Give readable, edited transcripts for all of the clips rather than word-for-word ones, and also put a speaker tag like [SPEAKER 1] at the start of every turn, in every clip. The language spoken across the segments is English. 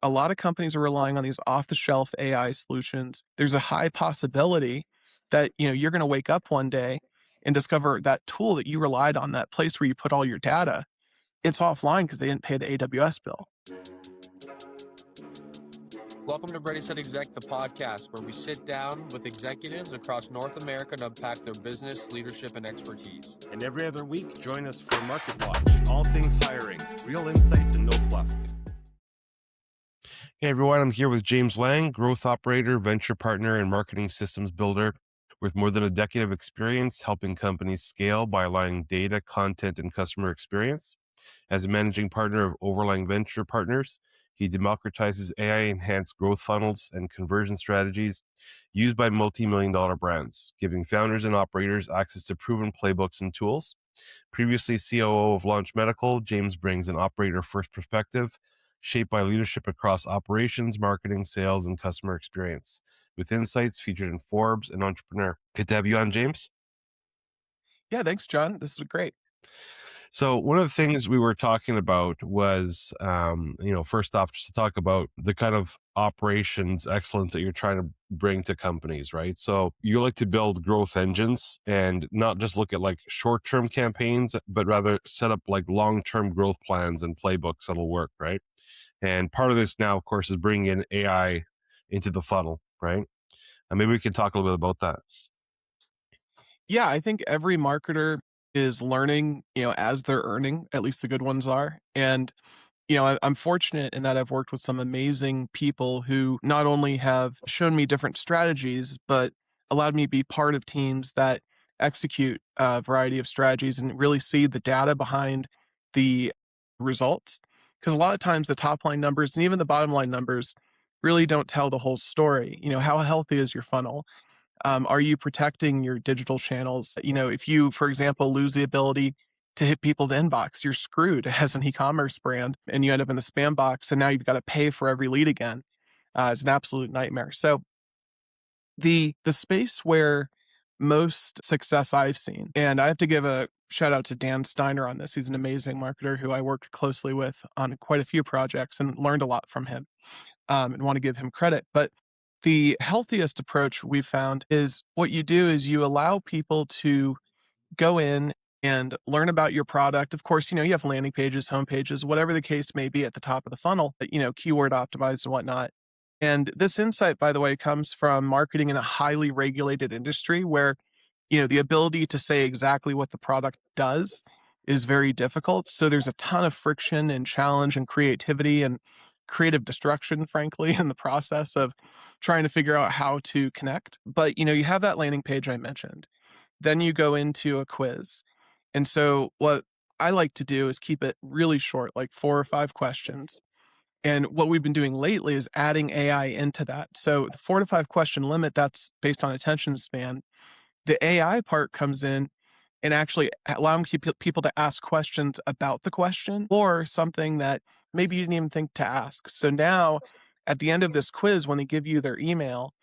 [SPEAKER 1] A lot of companies are relying on these off-the-shelf AI solutions. There's a high possibility that, you're going to wake up one day and discover that tool that you relied on, that place where you put all your data, it's offline because they didn't pay the AWS bill.
[SPEAKER 2] Welcome to Ready Set Exec, the podcast where we sit down with executives across North America to unpack their business, leadership, and expertise.
[SPEAKER 3] And every other week, join us for Market Watch, all things hiring, real insights and no fluff. Hey everyone, I'm here with James Lang, growth operator, venture partner, and marketing systems builder with more than a decade of experience helping companies scale by aligning data, content, and customer experience. As a managing partner of Overlang Venture Partners, he democratizes AI-enhanced growth funnels and conversion strategies used by multi-million-dollar brands, giving founders and operators access to proven playbooks and tools. Previously COO of Launch Medical, James brings an operator-first perspective shaped by leadership across operations, marketing, sales, and customer experience, with insights featured in Forbes and Entrepreneur. Good to have you on, James.
[SPEAKER 1] Yeah, thanks, John. This is great.
[SPEAKER 3] So one of the things we were talking about was, first off, just to talk about the kind of operations excellence that you're trying to bring to companies, right? So you like to build growth engines and not just look at like short-term campaigns, but rather set up like long-term growth plans and playbooks that'll work, right? And part of this now, of course, is bringing in AI into the funnel, right? And maybe we can talk a little bit about that.
[SPEAKER 1] Yeah, I think every marketer is learning, as they're earning, at least the good ones are. And, I'm fortunate in that I've worked with some amazing people who not only have shown me different strategies, but allowed me to be part of teams that execute a variety of strategies and really see the data behind the results. Because a lot of times the top line numbers and even the bottom line numbers really don't tell the whole story. How healthy is your funnel? Are you protecting your digital channels? If you, for example, lose the ability to hit people's inbox, you're screwed as an e-commerce brand and you end up in the spam box and now you've got to pay for every lead again. It's an absolute nightmare. So the space where most success I've seen, and I have to give a shout out to Dan Steiner on this. He's an amazing marketer who I worked closely with on quite a few projects and learned a lot from him, and want to give him credit. But the healthiest approach we've found is what you do is you allow people to go in and learn about your product. Of course, you have landing pages, home pages, whatever the case may be at the top of the funnel, keyword optimized and whatnot. And this insight, by the way, comes from marketing in a highly regulated industry where, the ability to say exactly what the product does is very difficult. So there's a ton of friction and challenge and creativity and creative destruction, frankly, in the process of trying to figure out how to connect. But, you have that landing page I mentioned. Then you go into a quiz. And so what I like to do is keep it really short, like 4 or 5 questions. And what we've been doing lately is adding AI into that. So the 4 to 5 question limit, that's based on attention span. The AI part comes in and actually allowing people to ask questions about the question or something that maybe you didn't even think to ask. So now at the end of this quiz, when they give you their email,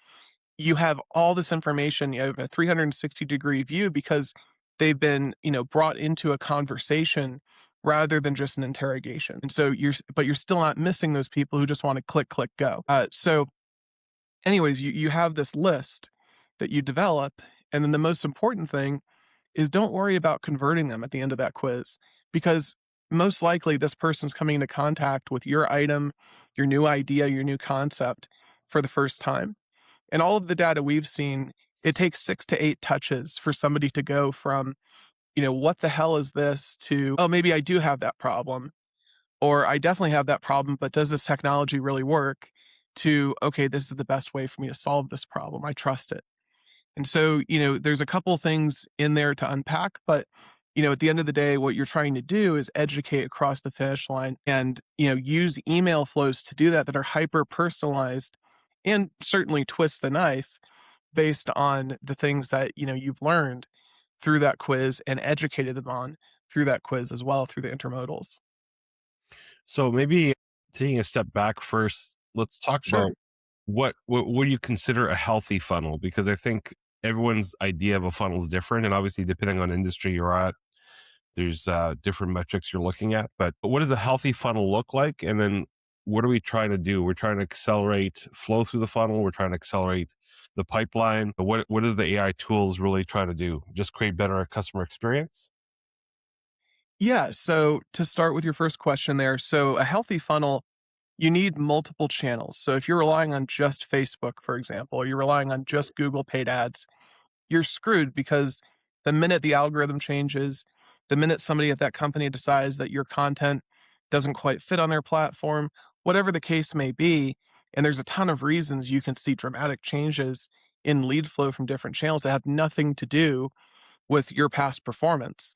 [SPEAKER 1] you have all this information. You have a 360-degree view because they've been, brought into a conversation rather than just an interrogation. And so you're still not missing those people who just want to click, click, go. So anyways, you have this list that you develop. And then the most important thing is don't worry about converting them at the end of that quiz, because most likely this person's coming into contact with your item, your new idea, your new concept for the first time. And all of the data we've seen, it takes 6 to 8 touches for somebody to go from, what the hell is this to, oh, maybe I do have that problem, or I definitely have that problem, but does this technology really work, to, okay, this is the best way for me to solve this problem. I trust it. And so, there's a couple things in there to unpack, but, at the end of the day, what you're trying to do is educate across the finish line and, use email flows to do that are hyper personalized and certainly twist the knife based on the things that, you've learned through that quiz and educated them on through that quiz as well, through the intermodals.
[SPEAKER 3] So maybe taking a step back first, let's talk
[SPEAKER 1] Sure.
[SPEAKER 3] about what do you consider a healthy funnel? Because I think everyone's idea of a funnel is different. And obviously, depending on industry you're at, there's different metrics you're looking at. But what does a healthy funnel look like? And then what are we trying to do? We're trying to accelerate flow through the funnel. We're trying to accelerate the pipeline. But what are the AI tools really trying to do? Just create better customer experience?
[SPEAKER 1] Yeah. So to start with your first question there, so a healthy funnel, you need multiple channels. So if you're relying on just Facebook, for example, or you're relying on just Google paid ads, you're screwed because the minute the algorithm changes, the minute somebody at that company decides that your content doesn't quite fit on their platform, whatever the case may be, and there's a ton of reasons you can see dramatic changes in lead flow from different channels that have nothing to do with your past performance.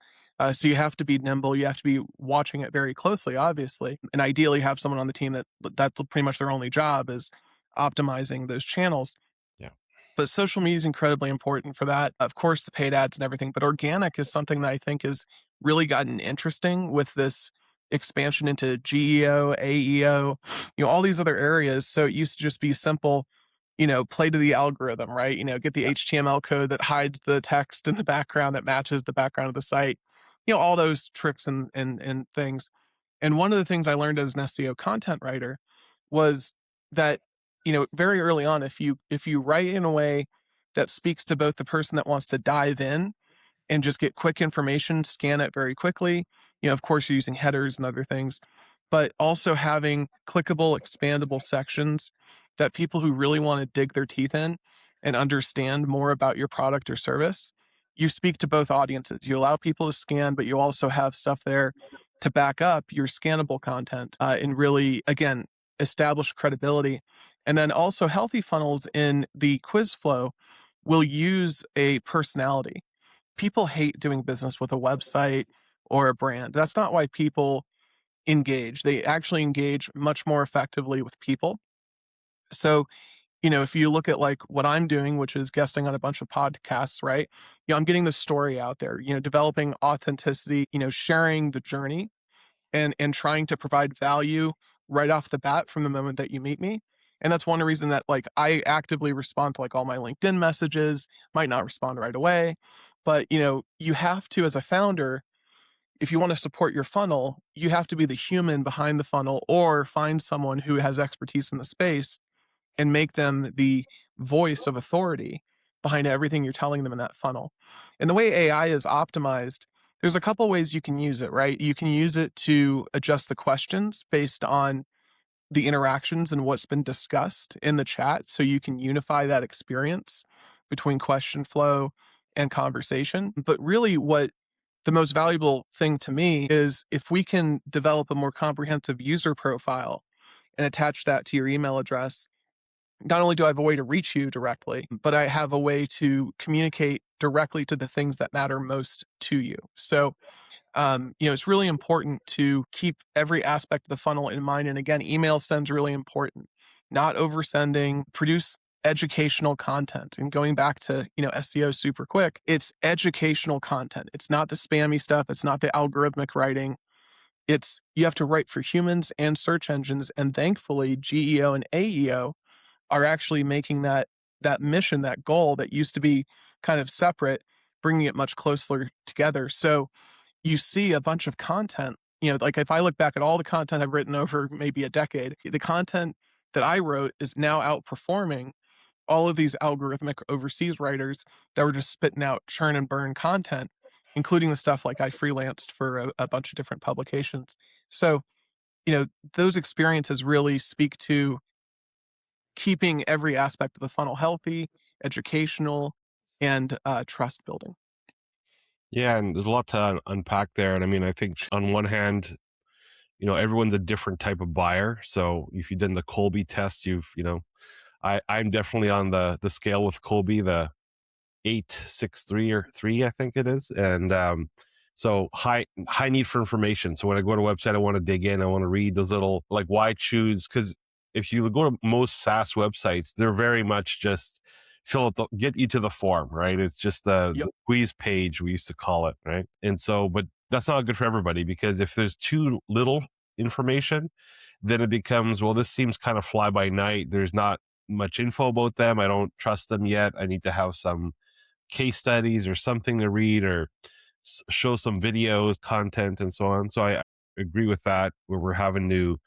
[SPEAKER 1] So you have to be nimble. You have to be watching it very closely, obviously, and ideally have someone on the team that's pretty much their only job is optimizing those channels.
[SPEAKER 3] Yeah.
[SPEAKER 1] But social media is incredibly important for that. Of course, the paid ads and everything, but organic is something that I think has really gotten interesting with this expansion into GEO, AEO, all these other areas. So it used to just be simple, play to the algorithm, right? Get the HTML code that hides the text in the background that matches the background of the site. All those tricks and things. And one of the things I learned as an SEO content writer was that, very early on, if you write in a way that speaks to both the person that wants to dive in and just get quick information, scan it very quickly. Of course, you're using headers and other things, but also having clickable, expandable sections that people who really want to dig their teeth in and understand more about your product or service, you speak to both audiences. You allow people to scan, but you also have stuff there to back up your scannable content and really, again, establish credibility. And then also healthy funnels in the quiz flow will use a personality. People hate doing business with a website or a brand. That's not why people engage. They actually engage much more effectively with people. So, if you look at like what I'm doing, which is guesting on a bunch of podcasts, right? I'm getting the story out there, developing authenticity, sharing the journey and trying to provide value right off the bat from the moment that you meet me. And that's one reason that like I actively respond to like all my LinkedIn messages, might not respond right away, but you have to, as a founder, if you want to support your funnel, you have to be the human behind the funnel or find someone who has expertise in the space and make them the voice of authority behind everything you're telling them in that funnel. And the way AI is optimized, there's a couple ways you can use it, right? You can use it to adjust the questions based on the interactions and what's been discussed in the chat. So you can unify that experience between question flow and conversation. But really, what the most valuable thing to me is if we can develop a more comprehensive user profile and attach that to your email address, not only do I have a way to reach you directly, but I have a way to communicate directly to the things that matter most to you. So, it's really important to keep every aspect of the funnel in mind. And again, email send's really important. Not oversending, produce educational content. And going back to, SEO super quick, it's educational content. It's not the spammy stuff. It's not the algorithmic writing. You have to write for humans and search engines. And thankfully, GEO and AEO are actually making that mission, that goal that used to be kind of separate, bringing it much closer together. So you see a bunch of content, like if I look back at all the content I've written over maybe a decade, the content that I wrote is now outperforming all of these algorithmic overseas writers that were just spitting out churn and burn content, including the stuff like I freelanced for a bunch of different publications. So, those experiences really speak to keeping every aspect of the funnel healthy, educational, and trust building.
[SPEAKER 3] Yeah, and there's a lot to unpack there. And I mean, I think on one hand, everyone's a different type of buyer. So if you've done the Colby test, I'm definitely on the scale with Colby, the 863 or 3, I think it is. And so high need for information. So when I go to a website, I want to dig in, I want to read those little, like, why choose? Because if you go to most SaaS websites, they're very much just get you to the form, right? It's just
[SPEAKER 1] Yep.
[SPEAKER 3] the squeeze page, we used to call it, right? And so, but that's not good for everybody, because if there's too little information, then it becomes, well, this seems kind of fly by night. There's not much info about them. I don't trust them yet. I need to have some case studies or something to read, or show some videos, content, and so on. So I agree with that, where we're having to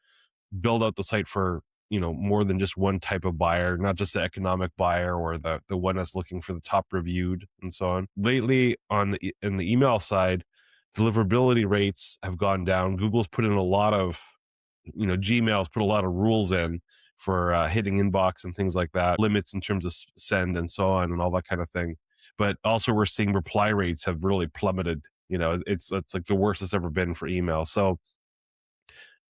[SPEAKER 3] build out the site for, more than just one type of buyer, not just the economic buyer or the one that's looking for the top reviewed and so on. Lately, in the email side, deliverability rates have gone down. Google's put in a lot of, Gmail's put a lot of rules in for hitting inbox and things like that, limits in terms of send and so on and all that kind of thing. But also we're seeing reply rates have really plummeted. It's like the worst it's ever been for email. So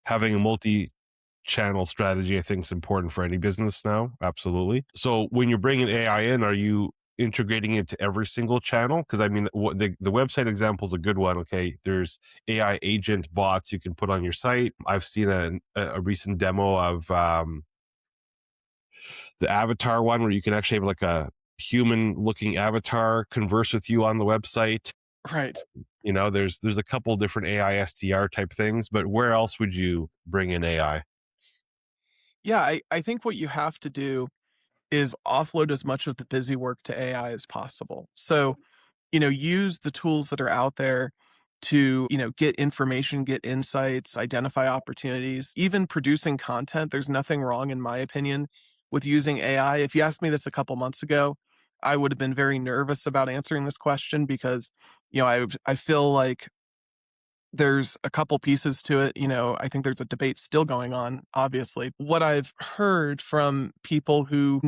[SPEAKER 3] having a multi-channel strategy, I think, is important for any business now. Absolutely. So when you're bringing AI in, are you integrating it to every single channel? Because I mean, the website example is a good one. Okay, there's AI agent bots you can put on your site. I've seen a recent demo of the avatar one where you can actually have like a human looking avatar converse with you on the website.
[SPEAKER 1] Right.
[SPEAKER 3] There's a couple different AI SDR type things, but where else would you bring in AI?
[SPEAKER 1] Yeah, I think what you have to do is offload as much of the busy work to AI as possible. So, use the tools that are out there to, get information, get insights, identify opportunities, even producing content. There's nothing wrong, in my opinion, with using AI. If you asked me this a couple months ago, I would have been very nervous about answering this question because, I feel like there's a couple pieces to it. I think there's a debate still going on, obviously. What I've heard from people who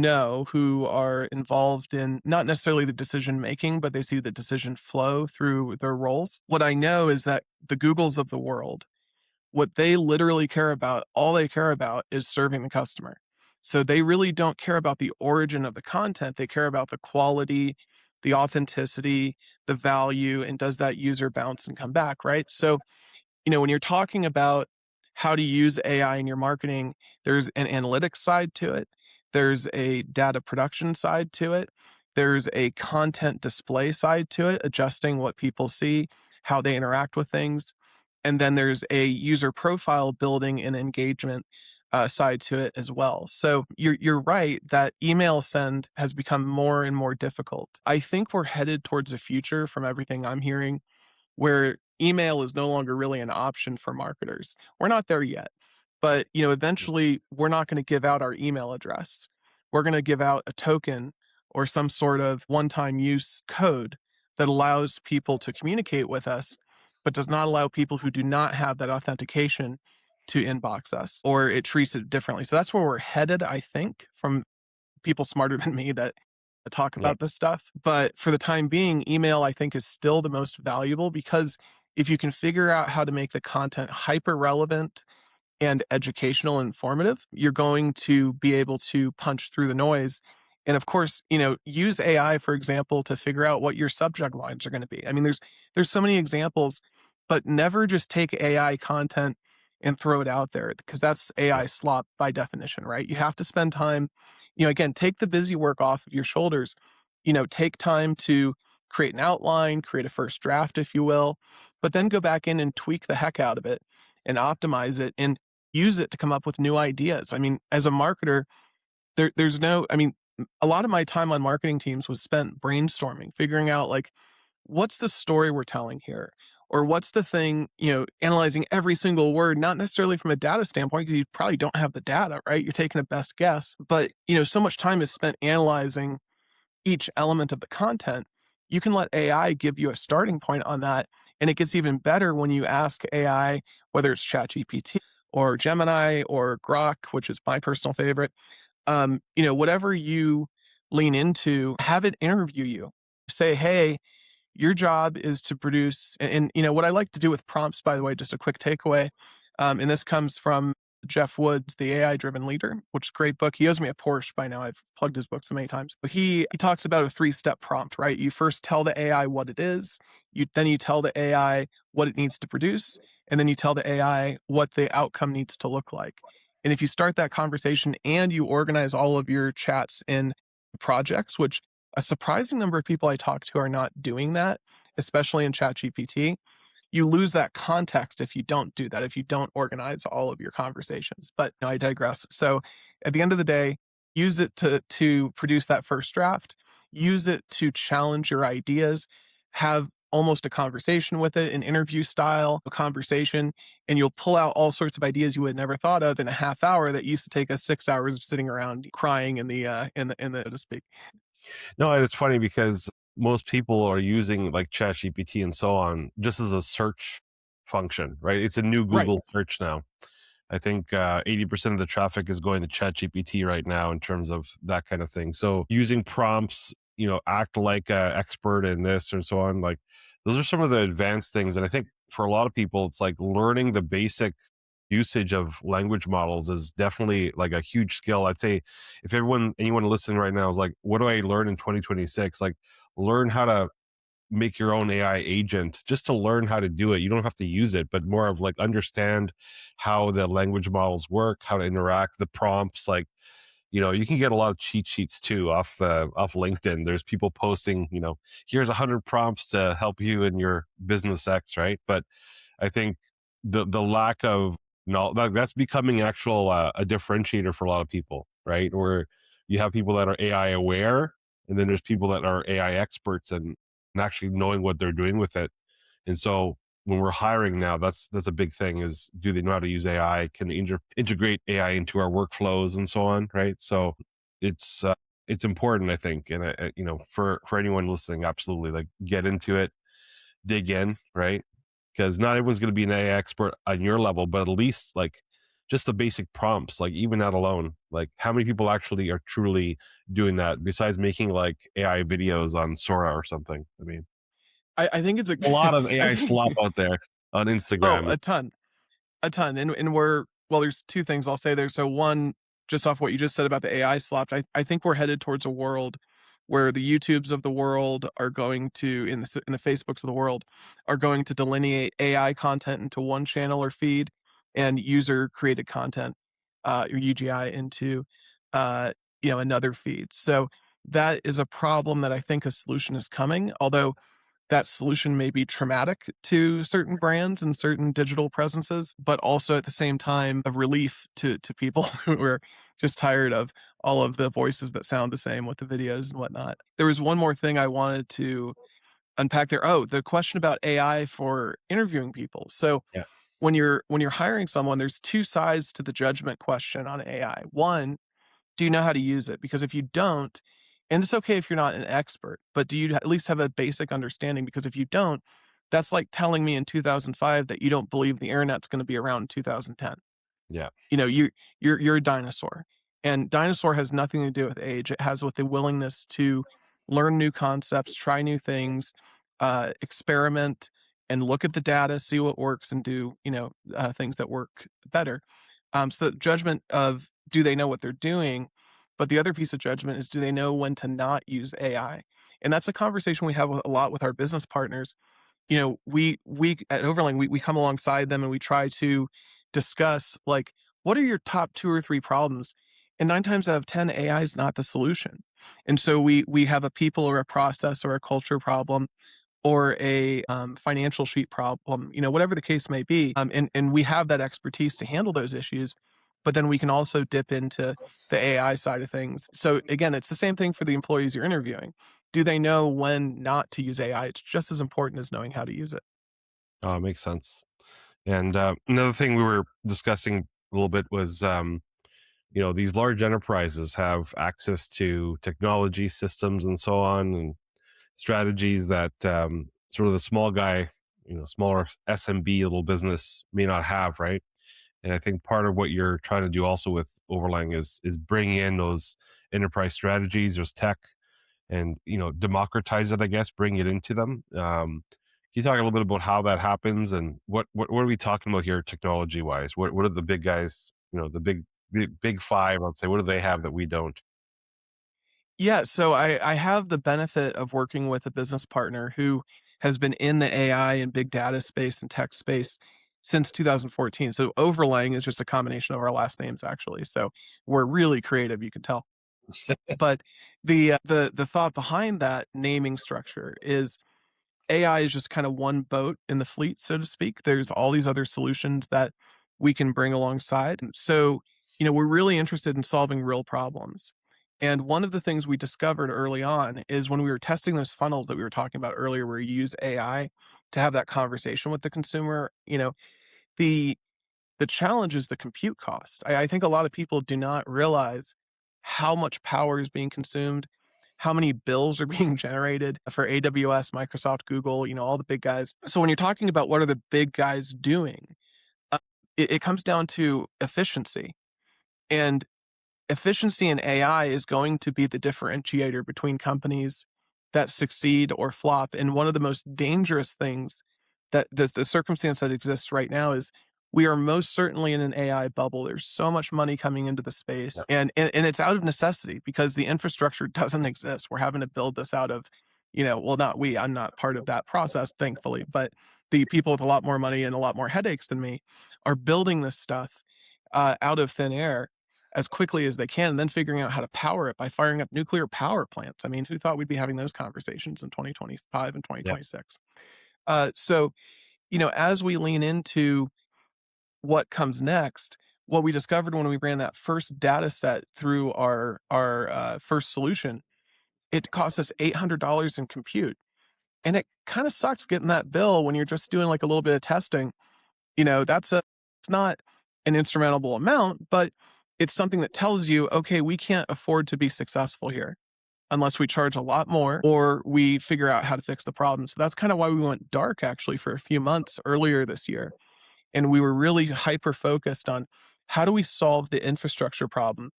[SPEAKER 1] are involved in not necessarily the decision making, but they see the decision flow through their roles. What I know is that the Googles of the world, what they literally care about, all they care about is serving the customer. So they really don't care about the origin of the content. They care about the quality, the authenticity, the value, and does that user bounce and come back, right? So, when you're talking about how to use AI in your marketing, there's an analytics side to it. There's a data production side to it. There's a content display side to it, adjusting what people see, how they interact with things. And then there's a user profile building and engagement side to it as well. So you're right that email send has become more and more difficult. I think we're headed towards a future, from everything I'm hearing, where email is no longer really an option for marketers. We're not there yet, but eventually we're not going to give out our email address. We're going to give out a token or some sort of one-time use code that allows people to communicate with us, but does not allow people who do not have that authentication to inbox us, or it treats it differently. So that's where we're headed, I think, from people smarter than me that talk
[SPEAKER 3] Yeah.
[SPEAKER 1] about this stuff. But for the time being, email, I think, is still the most valuable, because if you can figure out how to make the content hyper relevant and educational and informative, you're going to be able to punch through the noise. And of course, use AI, for example, to figure out what your subject lines are going to be. I mean, there's so many examples, but never just take AI content and throw it out there, because that's
[SPEAKER 3] Yeah.
[SPEAKER 1] AI slop by definition, right? You have to spend time, again, take the busy work off of your shoulders. Take time to create an outline, create a first draft, if you will, but then go back in and tweak the heck out of it and optimize it and use it to come up with new ideas. I mean, as a marketer, there's no, I mean, a lot of my time on marketing teams was spent brainstorming, figuring out, like, what's the story we're telling here? Or what's the thing, analyzing every single word, not necessarily from a data standpoint, because you probably don't have the data, right? You're taking a best guess. But, so much time is spent analyzing each element of the content. You can let AI give you a starting point on that. And it gets even better when you ask AI, whether it's ChatGPT or Gemini or Grok, which is my personal favorite. Whatever you lean into, have it interview you. Say, hey, your job is to produce, and what I like to do with prompts, by the way, just a quick takeaway, and this comes from Jeff Woods, The AI Driven Leader, which is a great book. He owes me a Porsche by now. I've plugged his book so many times. But he talks about a 3-step prompt, right? You first tell the AI what it is, then you tell the AI what it needs to produce, and then you tell the AI what the outcome needs to look like. And if you start that conversation and you organize all of your chats in projects, which a surprising number of people I talk to are not doing that, especially in ChatGPT, you lose that context if you don't do that, if you don't organize all of your conversations. But I digress. So at the end of the day, use it to produce that first draft, use it to challenge your ideas, have almost a conversation with it, an interview style, a conversation, and you'll pull out all sorts of ideas you had never thought of in a half hour that used to take us 6 hours of sitting around crying in the so to speak.
[SPEAKER 3] No, and it's funny because most people are using like ChatGPT and so on just as a search function, right? It's a new
[SPEAKER 1] Right.
[SPEAKER 3] Google search now. I think 80% of the traffic is going to ChatGPT right now in terms of that kind of thing. So using prompts, act like an expert in this and so on, like those are some of the advanced things. And I think for a lot of people, it's like learning the basic usage of language models is definitely like a huge skill. I'd say if anyone listening right now is like, what do I learn in 2026? Like learn how to make your own AI agent just to learn how to do it. You don't have to use it, but more of like understand how the language models work, how to interact, the prompts. Like, you can get a lot of cheat sheets too off LinkedIn. There's people posting, here's 100 prompts to help you in your business X, right? But I think the lack of that's becoming actual a differentiator for a lot of people, right? Where you have people that are AI aware, and then there's people that are AI experts and actually knowing what they're doing with it. And so when we're hiring now, that's a big thing: is do they know how to use AI? Can they integrate AI into our workflows and so on, right? So it's uh, it's important, I think, and for anyone listening, absolutely, like get into it, dig in, right? Because not everyone's going to be an AI expert on your level, but at least like just the basic prompts, like even that alone, like how many people actually are truly doing that besides making like AI videos on Sora or something? I mean,
[SPEAKER 1] I think it's a
[SPEAKER 3] a lot of
[SPEAKER 1] I
[SPEAKER 3] AI
[SPEAKER 1] think
[SPEAKER 3] slop out there on
[SPEAKER 1] oh,
[SPEAKER 3] Instagram.
[SPEAKER 1] a ton, and we're well, there's 2 things I'll say there. So one, just off what you just said about the AI slop, I think we're headed towards a world where the YouTubes of the world are going to in the Facebooks of the world are going to delineate AI content into one channel or feed and user created content, or UGI into, uh, another feed. So that is a problem that I think a solution is coming, although that solution may be traumatic to certain brands and certain digital presences, but also at the same time a relief to people who are just tired of all of the voices that sound the same with the videos and whatnot. There was one more thing I wanted to unpack there. Oh, the question about AI for interviewing people. So
[SPEAKER 3] Yeah,
[SPEAKER 1] when you're hiring someone, there's two sides to the judgment question on AI. One, do you know how to use it? Because if you don't, and it's okay if you're not an expert, but do you at least have a basic understanding? Because if you don't, that's like telling me in 2005 that you don't believe the internet's going to be around in 2010.
[SPEAKER 3] yeah.
[SPEAKER 1] You're a dinosaur, and dinosaur has nothing to do with age. It has with the willingness to learn new concepts, try new things, experiment, and look at the data, see what works, and do things that work better. So the judgment of do they know what they're doing, but the other piece of judgment is do they know when to not use AI, and that's a conversation we have a lot with our business partners. We at Overlang, we come alongside them and we try to discuss like what are your top 2 or 3 problems? And 9 times out of 10, AI is not the solution. And so we have a people or a process or a culture problem or a financial sheet problem, whatever the case may be. And we have that expertise to handle those issues. But then we can also dip into the AI side of things. So again, it's the same thing for the employees you're interviewing. Do they know when not to use AI? It's just as important as knowing how to use it.
[SPEAKER 3] Oh, it makes sense. And another thing we were discussing a little bit was, these large enterprises have access to technology systems and so on, and strategies that sort of the small guy, smaller SMB little business may not have, right? And I think part of what you're trying to do also with Overlang is bring in those enterprise strategies, there's tech, and democratize it, I guess, bring it into them. Can you talk a little bit about how that happens and what are we talking about here technology wise? What are the big guys, the big five, I'd say, what do they have that we don't?
[SPEAKER 1] Yeah, so I have the benefit of working with a business partner who has been in the AI and big data space and tech space since 2014. So Overlang is just a combination of our last names, actually. So we're really creative, you can tell. But the thought behind that naming structure is AI is just kind of one boat in the fleet, so to speak. There's all these other solutions that we can bring alongside. So, we're really interested in solving real problems. And one of the things we discovered early on is when we were testing those funnels that we were talking about earlier, where you use AI to have that conversation with the consumer, the the challenge is the compute cost. I think a lot of people do not realize how much power is being consumed, how many bills are being generated for AWS, Microsoft, Google, all the big guys. So when you're talking about what are the big guys doing, uh, it comes down to efficiency. And efficiency in AI is going to be the differentiator between companies that succeed or flop. And one of the most dangerous things that the circumstance that exists right now is we are most certainly in an AI bubble. There's so much money coming into the space,
[SPEAKER 3] Yep.
[SPEAKER 1] and it's out of necessity because the infrastructure doesn't exist. We're having to build this out of, well, not we, I'm not part of that process, thankfully, but the people with a lot more money and a lot more headaches than me are building this stuff out of thin air as quickly as they can, and then figuring out how to power it by firing up nuclear power plants. I mean, who thought we'd be having those conversations in 2025 and
[SPEAKER 3] Yeah.
[SPEAKER 1] 2026? So, as we lean into what comes next, what we discovered when we ran that first data set through our first solution, it cost us $800 in compute. And it kind of sucks getting that bill when you're just doing like a little bit of testing. It's not an insurmountable amount, but it's something that tells you, okay, we can't afford to be successful here unless we charge a lot more or we figure out how to fix the problem. So that's kind of why we went dark actually for a few months earlier this year. And we were really hyper focused on how do we solve the infrastructure problem?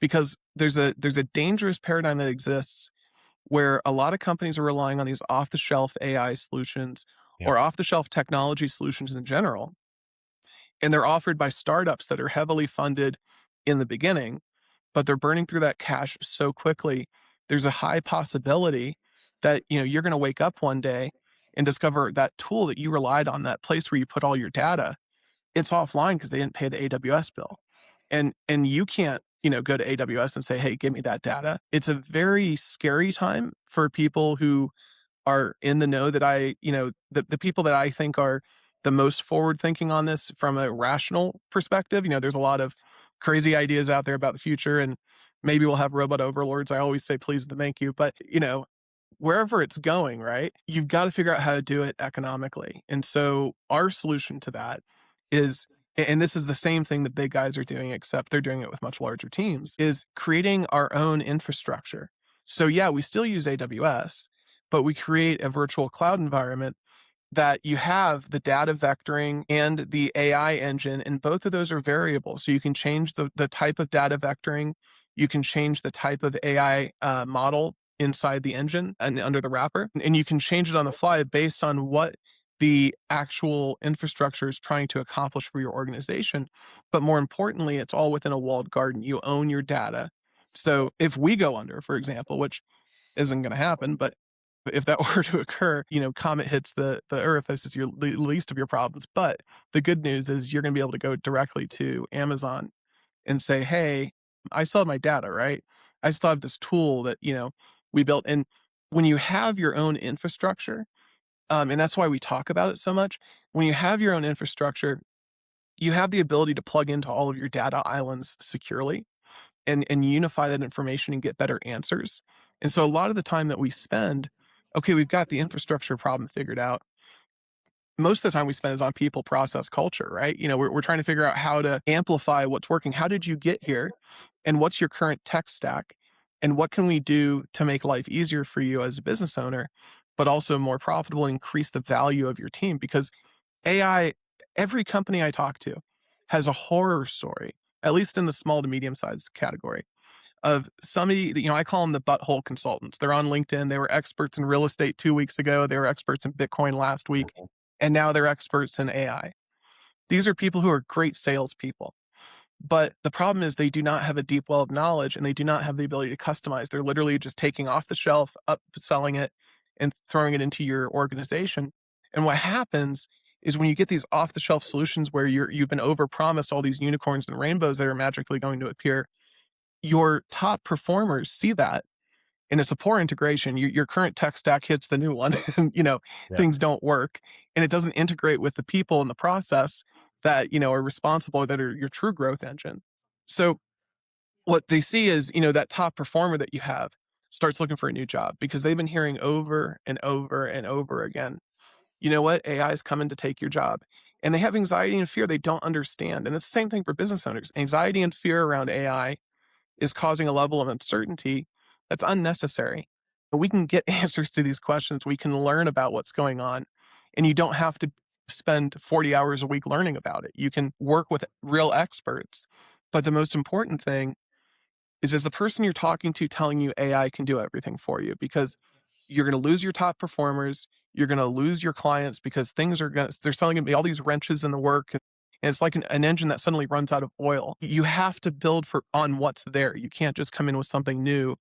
[SPEAKER 1] Because there's a dangerous paradigm that exists where a lot of companies are relying on these off the shelf AI solutions
[SPEAKER 3] Yeah.
[SPEAKER 1] or off the shelf technology solutions in general. And they're offered by startups that are heavily funded in the beginning, but they're burning through that cash so quickly. There's a high possibility that, you're going to wake up one day and discover that tool that you relied on, that place where you put all your data, it's offline because they didn't pay the AWS bill. And you can't, go to AWS and say, "Hey, give me that data." It's a very scary time for people who are in the know that the people that I think are the most forward thinking on this from a rational perspective. There's a lot of crazy ideas out there about the future, and maybe we'll have robot overlords. I always say please and thank you, but wherever it's going, right? You've got to figure out how to do it economically. And so our solution to that is, and this is the same thing the big guys are doing, except they're doing it with much larger teams, is creating our own infrastructure. So yeah, we still use AWS, but we create a virtual cloud environment that you have the data vectoring and the AI engine, and both of those are variable. So you can change the type of data vectoring, you can change the type of AI model inside the engine and under the wrapper, and you can change it on the fly based on what the actual infrastructure is trying to accomplish for your organization. But more importantly, it's all within a walled garden. You own your data. So if we go under, for example, which isn't going to happen, but if that were to occur, comet hits the earth, this is the least of your problems. But the good news is you're going to be able to go directly to Amazon and say, "Hey, I still have my data, right? I still have this tool that, we built." And when you have your own infrastructure, and that's why we talk about it so much, when you have your own infrastructure, you have the ability to plug into all of your data islands securely and unify that information and get better answers. And so a lot of the time that we spend, okay, we've got the infrastructure problem figured out. Most of the time we spend is on people, process, culture, right? We're trying to figure out how to amplify what's working. How did you get here? And what's your current tech stack? And what can we do to make life easier for you as a business owner, but also more profitable and increase the value of your team? Because AI, every company I talk to has a horror story, at least in the small to medium sized category, of somebody that, I call them the butthole consultants. They're on LinkedIn. They were experts in real estate 2 weeks ago. They were experts in Bitcoin last week.
[SPEAKER 3] Mhm.
[SPEAKER 1] And now they're experts in AI. These are people who are great salespeople. But the problem is they do not have a deep well of knowledge and they do not have the ability to customize. They're literally just taking off the shelf, upselling it, and throwing it into your organization. And what happens is when you get these off the shelf solutions where you've been overpromised all these unicorns and rainbows that are magically going to appear, your top performers see that, and it's a poor integration. Your current tech stack hits the new one, and
[SPEAKER 3] Yeah.
[SPEAKER 1] things don't work, and it doesn't integrate with the people in the process that are responsible, that are your true growth engine. So what they see is, that top performer that you have starts looking for a new job because they've been hearing over and over and over again, you know what? AI is coming to take your job. And they have anxiety and fear they don't understand. And it's the same thing for business owners. Anxiety and fear around AI is causing a level of uncertainty that's unnecessary. And we can get answers to these questions. We can learn about what's going on. And you don't have to spend 40 hours a week learning about it. You can work with real experts. But the most important thing is the person you're talking to telling you AI can do everything for you, because you're going to lose your top performers. You're going to lose your clients because they're selling me all these wrenches in the work. And it's like an engine that suddenly runs out of oil. You have to build on what's there. You can't just come in with something new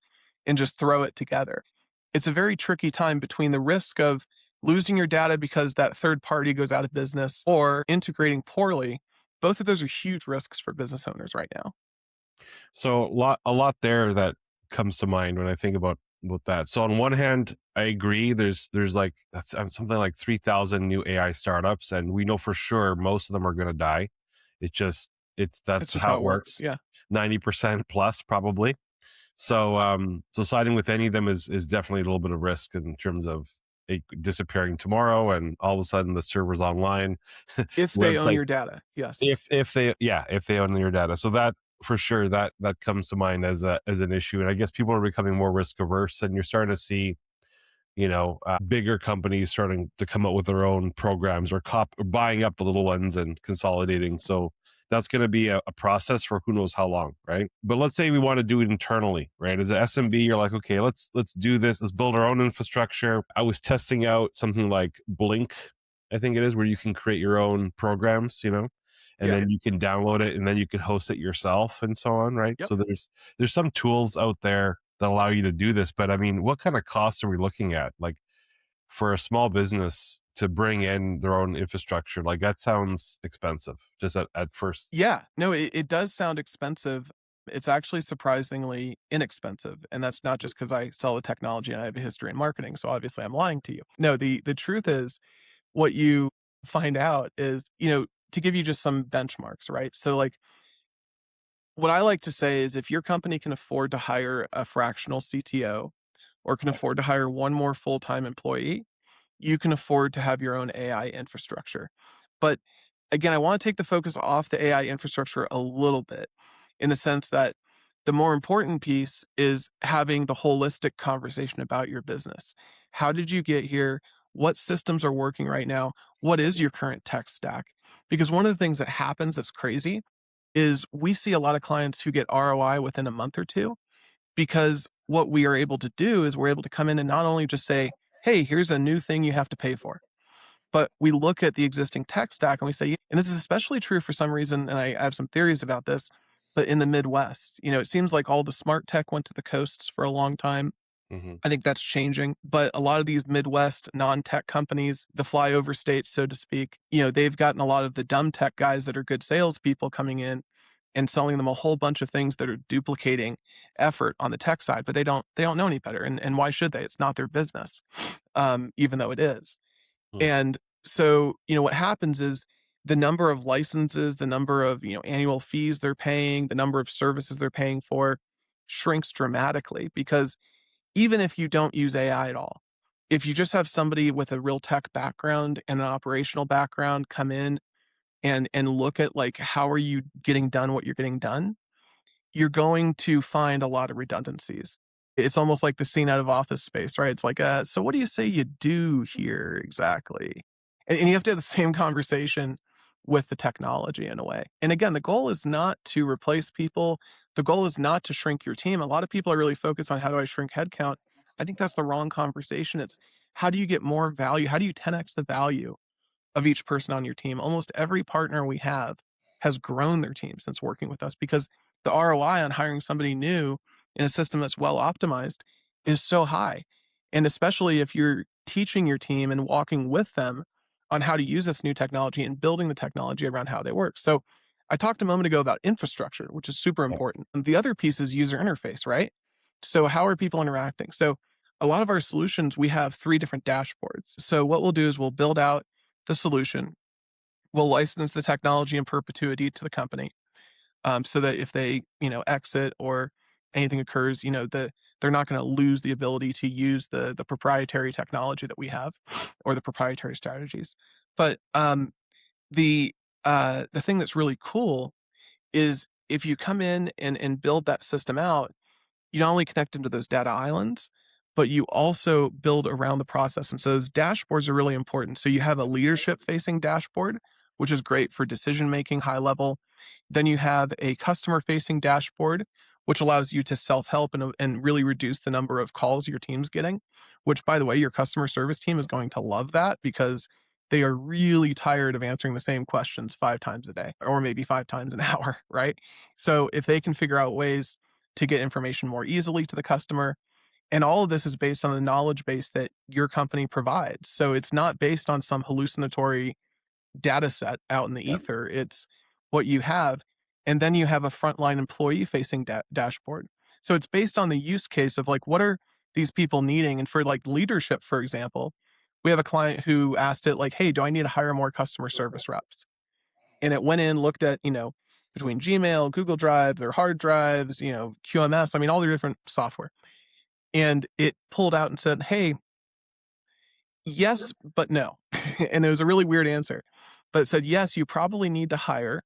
[SPEAKER 1] and just throw it together. It's a very tricky time between the risk of losing your data because that third party goes out of business or integrating poorly. Both of those are huge risks for business owners right now.
[SPEAKER 3] So a lot there that comes to mind when I think about that. So on one hand, I agree. There's like something like 3,000 new AI startups, and we know for sure most of them are going to die. That's
[SPEAKER 1] It's just
[SPEAKER 3] how
[SPEAKER 1] how
[SPEAKER 3] it
[SPEAKER 1] it works.
[SPEAKER 3] works.
[SPEAKER 1] Yeah.
[SPEAKER 3] 90% plus probably. So siding with any of them is definitely a little bit of risk in terms of it disappearing tomorrow, and all of a sudden the server's online.
[SPEAKER 1] If they own
[SPEAKER 3] Website
[SPEAKER 1] your data. Yes.
[SPEAKER 3] if they own your data. So that for sure that comes to mind as an issue. And I guess people are becoming more risk averse, and you're starting to see bigger companies starting to come up with their own programs or buying up the little ones and consolidating. So that's going to be a process for who knows how long, right? But let's say we want to do it internally, right? As an SMB, you're like, okay, let's do this. Let's build our own infrastructure. I was testing out something like Blink, I think it is, where you can create your own programs, and
[SPEAKER 1] Yeah.
[SPEAKER 3] then you can download it and then you can host it yourself and so on, right?
[SPEAKER 1] Yep.
[SPEAKER 3] So there's some tools out there that allow you to do this. But I mean, what kind of costs are we looking at? Like for a small business to bring in their own infrastructure, like that sounds expensive just at first.
[SPEAKER 1] Yeah. No, it does sound expensive. It's actually surprisingly inexpensive. And that's not just because I sell the technology and I have a history in marketing. So obviously I'm lying to you. No, the truth is what you find out is, to give you just some benchmarks, right? So like what I like to say is if your company can afford to hire a fractional CTO or can afford to hire one more full-time employee, you can afford to have your own AI infrastructure. But again, I want to take the focus off the AI infrastructure a little bit in the sense that the more important piece is having the holistic conversation about your business. How did you get here? What systems are working right now? What is your current tech stack? Because one of the things that happens that's crazy is we see a lot of clients who get ROI within a month or two, because what we are able to do is we're able to come in and not only just say, hey, here's a new thing you have to pay for, but we look at the existing tech stack and we say, and this is especially true for some reason, and I have some theories about this, but in the Midwest, it seems like all the smart tech went to the coasts for a long time.
[SPEAKER 3] Hmm.
[SPEAKER 1] I think that's changing, but a lot of these Midwest non-tech companies, the flyover states, so to speak, they've gotten a lot of the dumb tech guys that are good salespeople coming in and selling them a whole bunch of things that are duplicating effort on the tech side, but they don't know any better. And why should they? It's not their business, even though it is. And so, what happens is the number of licenses, the number of, annual fees they're paying, the number of services they're paying for shrinks dramatically, because even if you don't use AI at all, if you just have somebody with a real tech background and an operational background come in and look at like how are you getting done what you're getting done, you're going to find a lot of redundancies. It's almost like the scene out of Office Space, right? It's like, so what do you say you do here exactly? And you have to have the same conversation with the technology in a way. And again, the goal is not to replace people. The goal is not to shrink your team. A lot of people are really focused on how do I shrink headcount. I think that's the wrong conversation. It's how do you get more value? How do you 10x the value of each person on your team? Almost every partner we have has grown their team since working with us, because the ROI on hiring somebody new in a system that's well optimized is so high. And especially if you're teaching your team and walking with them on how to use this new technology and building the technology around how they work. So I talked a moment ago about infrastructure, which is super important. And the other piece is user interface, right? So how are people interacting? So a lot of our solutions, we have 3 different dashboards. So what we'll do is we'll build out the solution. We'll license the technology in perpetuity to the company. so that if they, exit or anything occurs, they're not going to lose the ability to use the proprietary technology that we have or the proprietary strategies. But the thing that's really cool is if you come in and build that system out, you not only connect into those data islands, but you also build around the process. And so those dashboards are really important. So you have a leadership facing dashboard, which is great for decision making, high level. Then you have a customer facing dashboard, which allows you to self help and really reduce the number of calls your team's getting, which, by the way, your customer service team is going to love that because they are really tired of answering the same questions 5 times a day or maybe 5 times an hour, right? So if they can figure out ways to get information more easily to the customer. And all of this is based on the knowledge base that your company provides. So it's not based on some hallucinatory data set out in the
[SPEAKER 3] Yep.
[SPEAKER 1] ether. It's what you have. And then you have a frontline employee facing dashboard. So it's based on the use case of like, what are these people needing? And for like leadership, for example, we have a client who asked it like, hey, do I need to hire more customer service reps? And it went in, looked at, between Gmail, Google Drive, their hard drives, QMS, I mean, all their different software. And it pulled out and said, hey, yes, but no. And it was a really weird answer. But it said, yes, you probably need to hire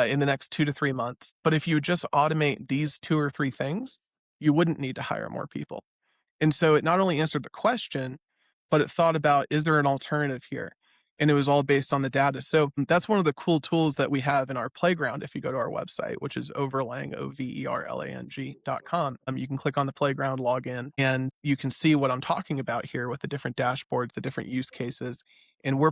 [SPEAKER 1] in the next 2 to 3 months. But if you just automate these 2 or 3 things, you wouldn't need to hire more people. And so it not only answered the question, but it thought about, is there an alternative here? And it was all based on the data. So that's one of the cool tools that we have in our playground. If you go to our website, which is Overlang, Overlang.com, you can click on the playground, log in, and you can see what I'm talking about here with the different dashboards, the different use cases. And we're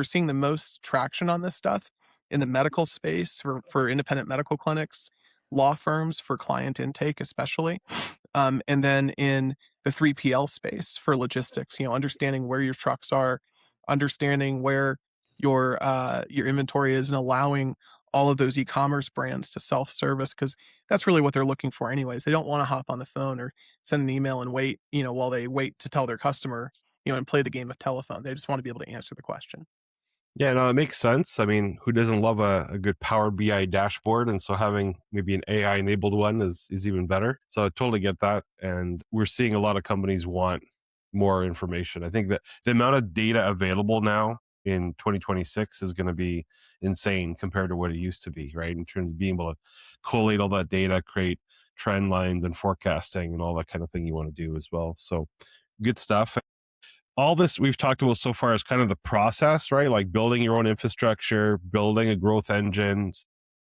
[SPEAKER 1] seeing the most traction on this stuff in the medical space for independent medical clinics, law firms for client intake, especially. And then in the 3PL space for logistics, understanding where your trucks are, understanding where your inventory is, and allowing all of those e-commerce brands to self-service because that's really what they're looking for anyways. They don't want to hop on the phone or send an email and wait, while they wait to tell their customer, and play the game of telephone. They just want to be able to answer the question.
[SPEAKER 3] Yeah, no, it makes sense. I mean, who doesn't love a good Power BI dashboard? And so having maybe an AI enabled one is even better. So I totally get that. And we're seeing a lot of companies want more information. I think that the amount of data available now in 2026 is going to be insane compared to what it used to be, right? In terms of being able to collate all that data, create trend lines and forecasting and all that kind of thing you want to do as well. So good stuff. All this we've talked about so far is kind of the process, right? Like building your own infrastructure, building a growth engine,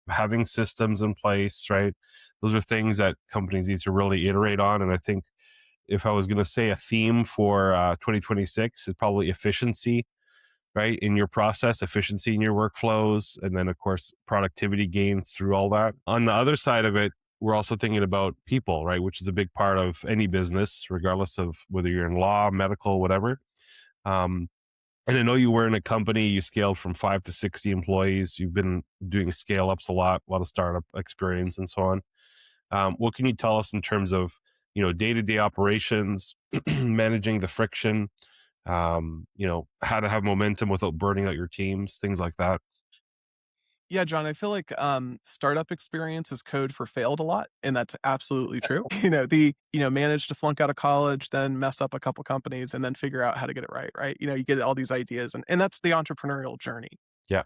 [SPEAKER 3] having systems in place, right? Those are things that companies need to really iterate on. And I think if I was going to say a theme for 2026 is probably efficiency, right? In your process, efficiency in your workflows, and then of course, productivity gains through all that. On the other side of it, we're also thinking about people, right? Which is a big part of any business, regardless of whether you're in law, medical, whatever. Um, and I know you were in a company, you scaled from 5 to 60 employees. You've been doing scale ups a lot of startup experience and so on. What can you tell us in terms of, day-to-day operations, managing the friction, how to have momentum without burning out your teams, things like that?
[SPEAKER 1] Yeah, John, I feel like startup experience is code for failed a lot, and that's absolutely true. Manage to flunk out of college, then mess up a couple companies, and then figure out how to get it right, right? You get all these ideas, and that's the entrepreneurial journey.
[SPEAKER 3] Yeah.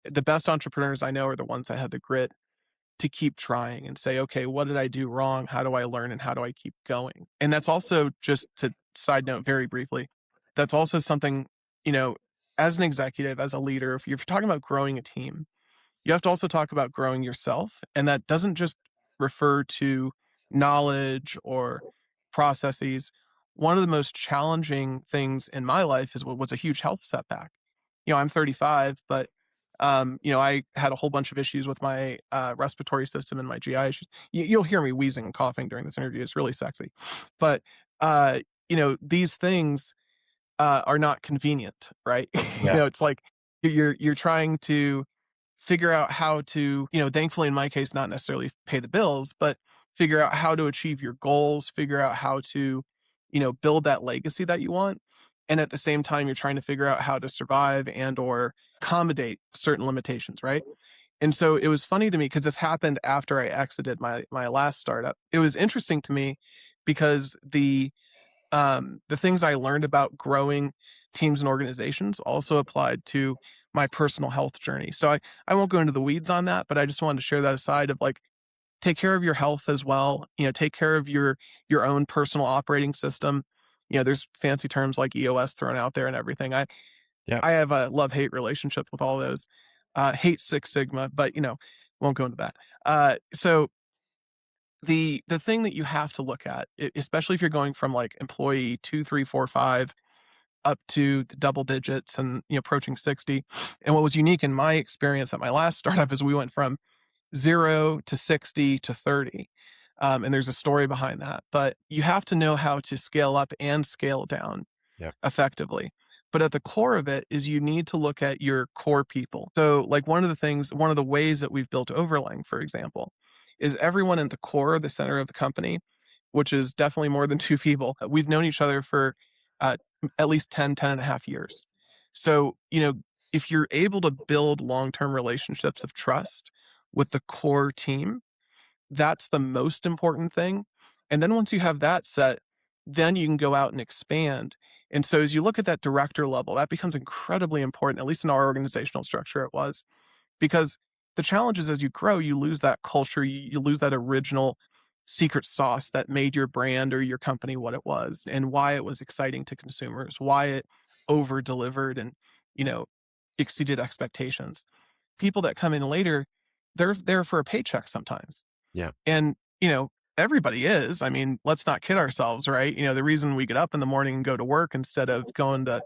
[SPEAKER 1] The best entrepreneurs I know are the ones that have the grit to keep trying and say, okay, what did I do wrong? How do I learn and how do I keep going? And that's also, just to side note very briefly, that's also something, as an executive, as a leader, if you're talking about growing a team, you have to also talk about growing yourself. And that doesn't just refer to knowledge or processes. One of the most challenging things in my life is what was a huge health setback. I'm 35, but I had a whole bunch of issues with my respiratory system and my GI issues. You'll hear me wheezing and coughing during this interview. It's really sexy. But these things are not convenient, right?
[SPEAKER 3] Yeah.
[SPEAKER 1] It's like you're trying to figure out how to, thankfully in my case, not necessarily pay the bills, but figure out how to achieve your goals, figure out how to, build that legacy that you want. And at the same time, you're trying to figure out how to survive and or accommodate certain limitations, right? And so it was funny to me because this happened after I exited my last startup. It was interesting to me because the things I learned about growing teams and organizations also applied to my personal health journey. So I won't go into the weeds on that, but I just wanted to share that aside of like take care of your health as well. Take care of your own personal operating system. There's fancy terms like EOS thrown out there and everything. I
[SPEAKER 3] Yeah.
[SPEAKER 1] I have a love-hate relationship with all those. Hate Six Sigma, but won't go into that. So the thing that you have to look at, especially if you're going from like employee 2, 3, 4, 5 up to the double digits and approaching 60. And what was unique in my experience at my last startup is we went from 0 to 60 to 30. And there's a story behind that. But you have to know how to scale up and scale down
[SPEAKER 3] Yeah.
[SPEAKER 1] effectively. But at the core of it is you need to look at your core people. So like one of the ways that we've built Overlang, for example, is everyone at the core, the center of the company, which is definitely more than two people. We've known each other for uh, at least 10 and a half years. So, if you're able to build long-term relationships of trust with the core team, that's the most important thing. And then once you have that set, then you can go out and expand. And so as you look at that director level, that becomes incredibly important, at least in our organizational structure, it was because the challenge is as you grow, you lose that culture, you lose that original secret sauce that made your brand or your company what it was and why it was exciting to consumers, why it over delivered and, you know, exceeded expectations. People that come in later, they're there for a paycheck sometimes.
[SPEAKER 3] Yeah.
[SPEAKER 1] And, everybody is. I mean, let's not kid ourselves, right? The reason we get up in the morning and go to work instead of going to,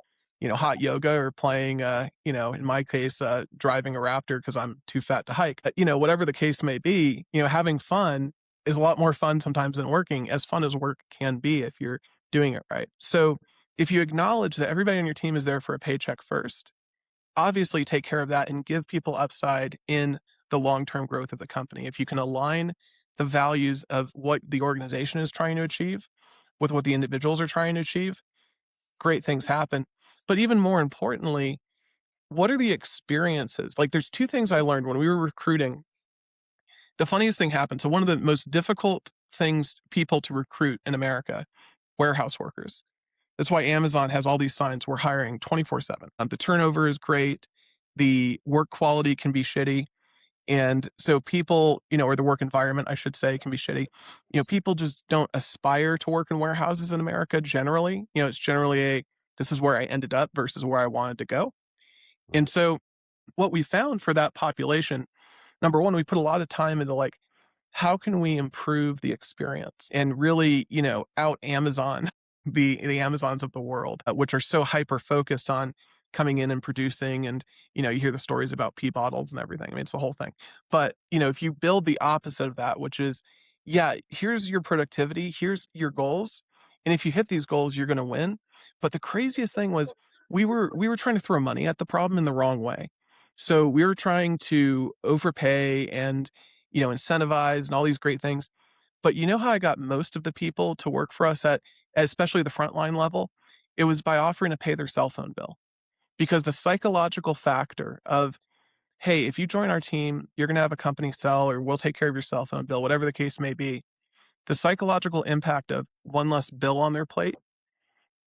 [SPEAKER 1] hot yoga or playing, in my case, driving a Raptor because I'm too fat to hike, whatever the case may be, having fun is a lot more fun sometimes than working, as fun as work can be if you're doing it right. So if you acknowledge that everybody on your team is there for a paycheck first, obviously take care of that and give people upside in the long-term growth of the company. If you can align the values of what the organization is trying to achieve with what the individuals are trying to achieve, great things happen. But even more importantly, what are the experiences? Like there's two things I learned when we were recruiting. The funniest thing happened. So one of the most difficult things people to recruit in America, warehouse workers. That's why Amazon has all these signs, we're hiring 24/7. The turnover is great. The work quality can be shitty. And so people, or the work environment, I should say, can be shitty. People just don't aspire to work in warehouses in America generally. It's generally this is where I ended up versus where I wanted to go. And so what we found for that population, number one, we put a lot of time into like, how can we improve the experience and really, out Amazon the Amazons of the world, which are so hyper focused on coming in and producing and you hear the stories about pee bottles and everything. I mean, it's the whole thing. But if you build the opposite of that, which is, yeah, here's your productivity, here's your goals, and if you hit these goals, you're going to win. But the craziest thing was we were trying to throw money at the problem in the wrong way. So we were trying to overpay and incentivize and all these great things. But you know how I got most of the people to work for us at especially the frontline level? It was by offering to pay their cell phone bill. Because the psychological factor of, hey, if you join our team, you're going to have a company cell or we'll take care of your cell phone bill, whatever the case may be. The psychological impact of one less bill on their plate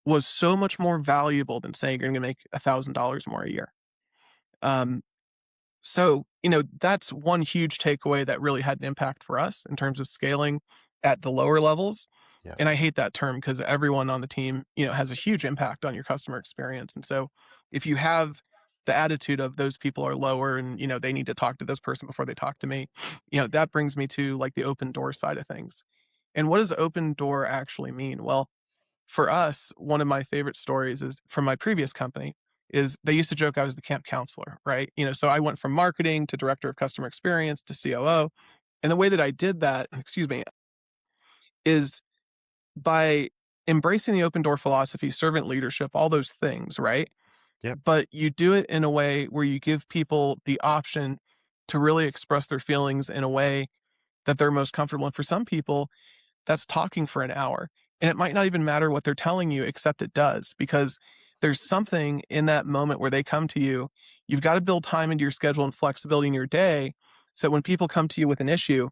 [SPEAKER 1] was so much more valuable than saying you're going to make $1,000 more a year. So, that's one huge takeaway that really had an impact for us in terms of scaling at the lower levels.
[SPEAKER 3] Yeah.
[SPEAKER 1] And I hate that term because everyone on the team, has a huge impact on your customer experience. And so if you have the attitude of those people are lower and, they need to talk to this person before they talk to me, that brings me to like the open door side of things. And what does open door actually mean? Well, for us, one of my favorite stories is from my previous company is they used to joke I was the camp counselor, right? So I went from marketing to director of customer experience to COO. And the way that I did that, excuse me, is by embracing the open door philosophy, servant leadership, all those things, right?
[SPEAKER 3] Yep.
[SPEAKER 1] But you do it in a way where you give people the option to really express their feelings in a way that they're most comfortable. And for some people, that's talking for an hour. And it might not even matter what they're telling you, except it does, because there's something in that moment where they come to you, You've got to build time into your schedule and flexibility in your day so when people come to you with an issue,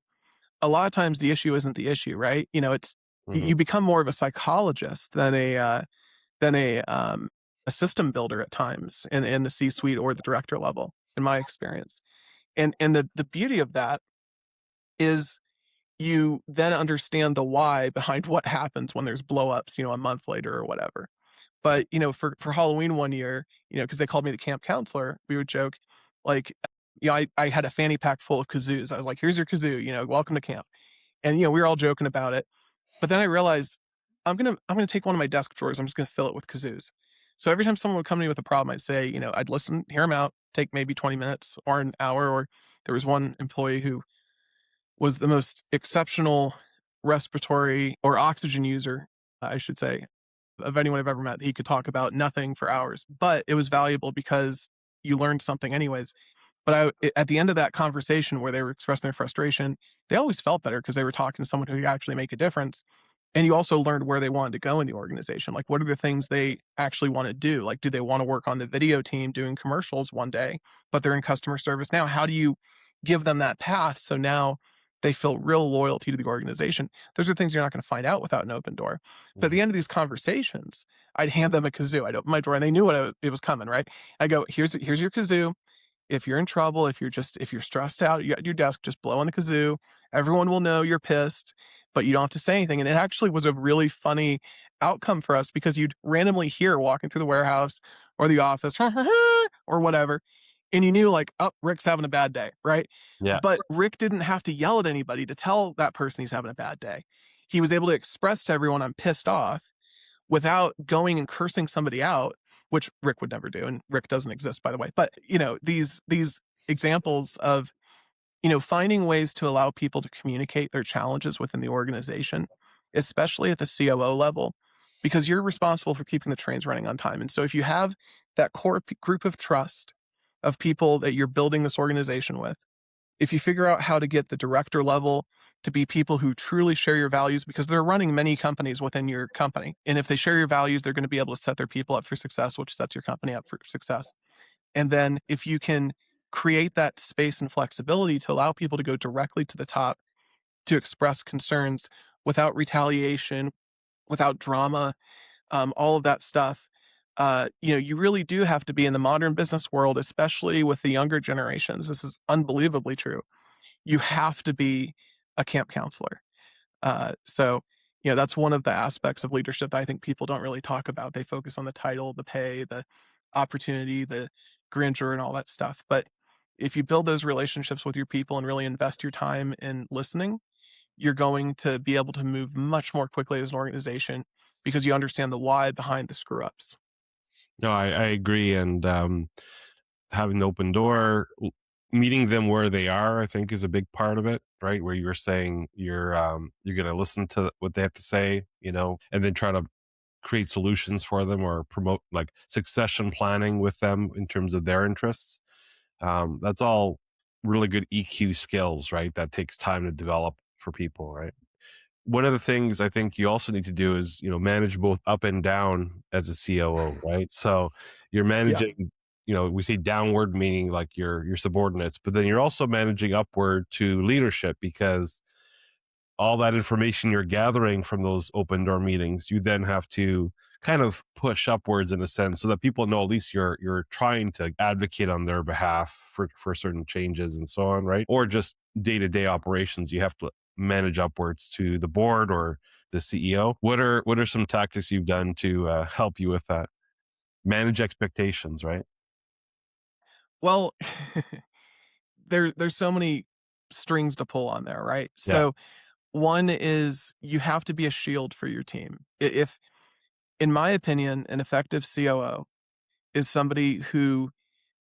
[SPEAKER 1] a lot of times the issue isn't the issue, right? It's
[SPEAKER 3] Mhm.
[SPEAKER 1] you become more of a psychologist than a system builder at times in the C-suite or the director level, in my experience. And the beauty of that is you then understand the why behind what happens when there's blowups, a month later or whatever. But, for Halloween one year, because they called me the camp counselor, we would joke, like, I had a fanny pack full of kazoos. I was like, "Here's your kazoo, welcome to camp." And, we were all joking about it. But then I realized I'm gonna take one of my desk drawers, I'm just gonna fill it with kazoos. So every time someone would come to me with a problem, I'd say, I'd listen, hear them out, take maybe 20 minutes or an hour, or there was one employee who was the most exceptional respiratory or oxygen user, I should say, of anyone I've ever met. He could talk about nothing for hours, but it was valuable because you learned something anyways. But at the end of that conversation where they were expressing their frustration, they always felt better because they were talking to someone who could actually make a difference. And you also learned where they wanted to go in the organization. Like, what are the things they actually want to do? Like, do they want to work on the video team doing commercials one day, but they're in customer service now? How do you give them that path so now they feel real loyalty to the organization? Those are things you're not going to find out without an open door. But at
[SPEAKER 3] Mhm.
[SPEAKER 1] the end of these conversations, I'd hand them a kazoo. I'd open my drawer and they knew it was coming, right? I go, here's your kazoo. If you're in trouble, if you're stressed out, you at your desk, just blow on the kazoo. Everyone will know you're pissed, but you don't have to say anything. And it actually was a really funny outcome for us because you'd randomly hear walking through the warehouse or the office or whatever. And you knew like, oh, Rick's having a bad day, right?
[SPEAKER 3] Yeah.
[SPEAKER 1] But Rick didn't have to yell at anybody to tell that person he's having a bad day. He was able to express to everyone, I'm pissed off without going and cursing somebody out, which Rick would never do, and Rick doesn't exist, by the way. But these examples of finding ways to allow people to communicate their challenges within the organization, especially at the COO level, because you're responsible for keeping the trains running on time. And so if you have that core group of trust of people that you're building this organization with, if you figure out how to get the director level to be people who truly share your values, because they're running many companies within your company. And if they share your values, they're going to be able to set their people up for success, which sets your company up for success. And then if you can create that space and flexibility to allow people to go directly to the top to express concerns without retaliation, without drama, all of that stuff. You really do have to be in the modern business world, especially with the younger generations. This is unbelievably true. You have to be a camp counselor. So, that's one of the aspects of leadership that I think people don't really talk about. They focus on the title, the pay, the opportunity, the grandeur, and all that stuff. But if you build those relationships with your people and really invest your time in listening, you're going to be able to move much more quickly as an organization because you understand the why behind the screw ups.
[SPEAKER 3] No, I agree. And having the open door, meeting them where they are, I think is a big part of it, right? Where you're saying you're going to listen to what they have to say, and then try to create solutions for them or promote like succession planning with them in terms of their interests. That's all really good EQ skills, right? That takes time to develop for people, right? One of the things I think you also need to do is, manage both up and down as a COO, right? So you're
[SPEAKER 1] Yeah.
[SPEAKER 3] managing, we say downward meaning like your subordinates, but then you're also managing upward to leadership because all that information you're gathering from those open door meetings, you then have to kind of push upwards in a sense so that people know at least you're trying to advocate on their behalf for certain changes and so on, right? Or just day-to-day operations, you have to manage upwards to the board or the CEO. What are some tactics you've done to help you with that? Manage expectations, right?
[SPEAKER 1] Well, there's so many strings to pull on there, right?
[SPEAKER 3] Yeah.
[SPEAKER 1] So one is you have to be a shield for your team. If, in my opinion, an effective COO is somebody who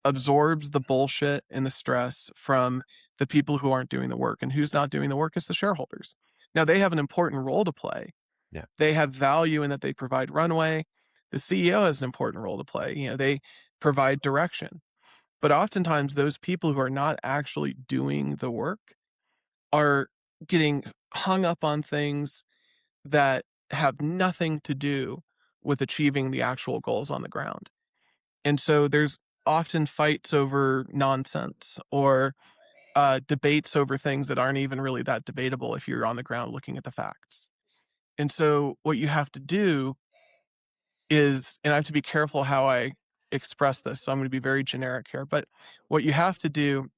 [SPEAKER 1] absorbs the bullshit and the stress from the people who aren't doing the work. And who's not doing the work is the shareholders. Now, they have an important role to play.
[SPEAKER 3] Yeah.
[SPEAKER 1] They have value in that they provide runway. The CEO has an important role to play. They provide direction. But oftentimes, those people who are not actually doing the work are getting hung up on things that have nothing to do with achieving the actual goals on the ground. And so there's often fights over nonsense or debates over things that aren't even really that debatable if you're on the ground looking at the facts. And so what you have to do is, and I have to be careful how I express this, so I'm going to be very generic here, but what you have to do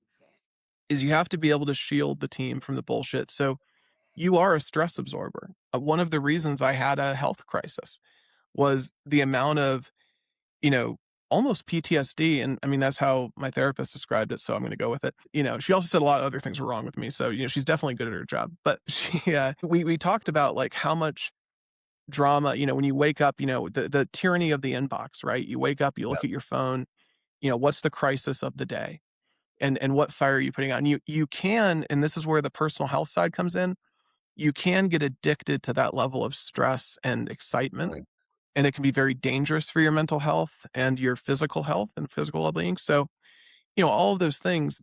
[SPEAKER 1] is you have to be able to shield the team from the bullshit. So you are a stress absorber. One of the reasons I had a health crisis was the amount of, you know, almost PTSD. And I mean, that's how my therapist described it. So I'm going to go with it. She also said a lot of other things were wrong with me. So, she's definitely good at her job. But we talked about like how much drama, when you wake up, the tyranny of the inbox, right? You wake up, you look at your phone, what's the crisis of the day? And what fire are you putting on? You can, and this is where the personal health side comes in, you can get addicted to that level of stress and excitement.
[SPEAKER 3] Right.
[SPEAKER 1] And it can be very dangerous for your mental health and your physical health and physical well-being. So, all of those things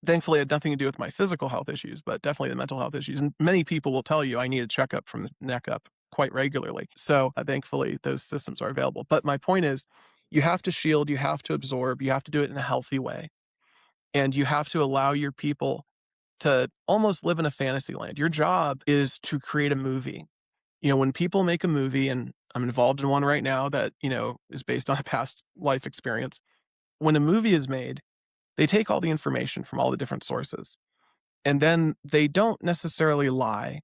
[SPEAKER 1] thankfully had nothing to do with my physical health issues, but definitely the mental health issues. And many people will tell you I need a checkup from the neck up quite regularly. So thankfully those systems are available. But my point is, you have to shield, you have to absorb, you have to do it in a healthy way. And you have to allow your people to almost live in a fantasy land. Your job is to create a movie. When people make a movie, and I'm involved in one right now that, is based on a past life experience. When a movie is made, they take all the information from all the different sources, and then they don't necessarily lie,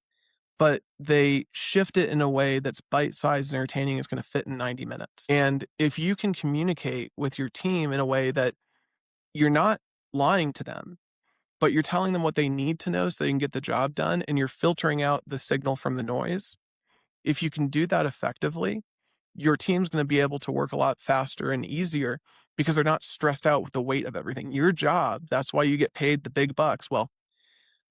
[SPEAKER 1] but they shift it in a way that's bite-sized and entertaining, is going to fit in 90 minutes. And if you can communicate with your team in a way that you're not lying to them, but you're telling them what they need to know so they can get the job done, and you're filtering out the signal from the noise, if you can do that effectively, your team's going to be able to work a lot faster and easier because they're not stressed out with the weight of everything. Your job, that's why you get paid the big bucks. Well,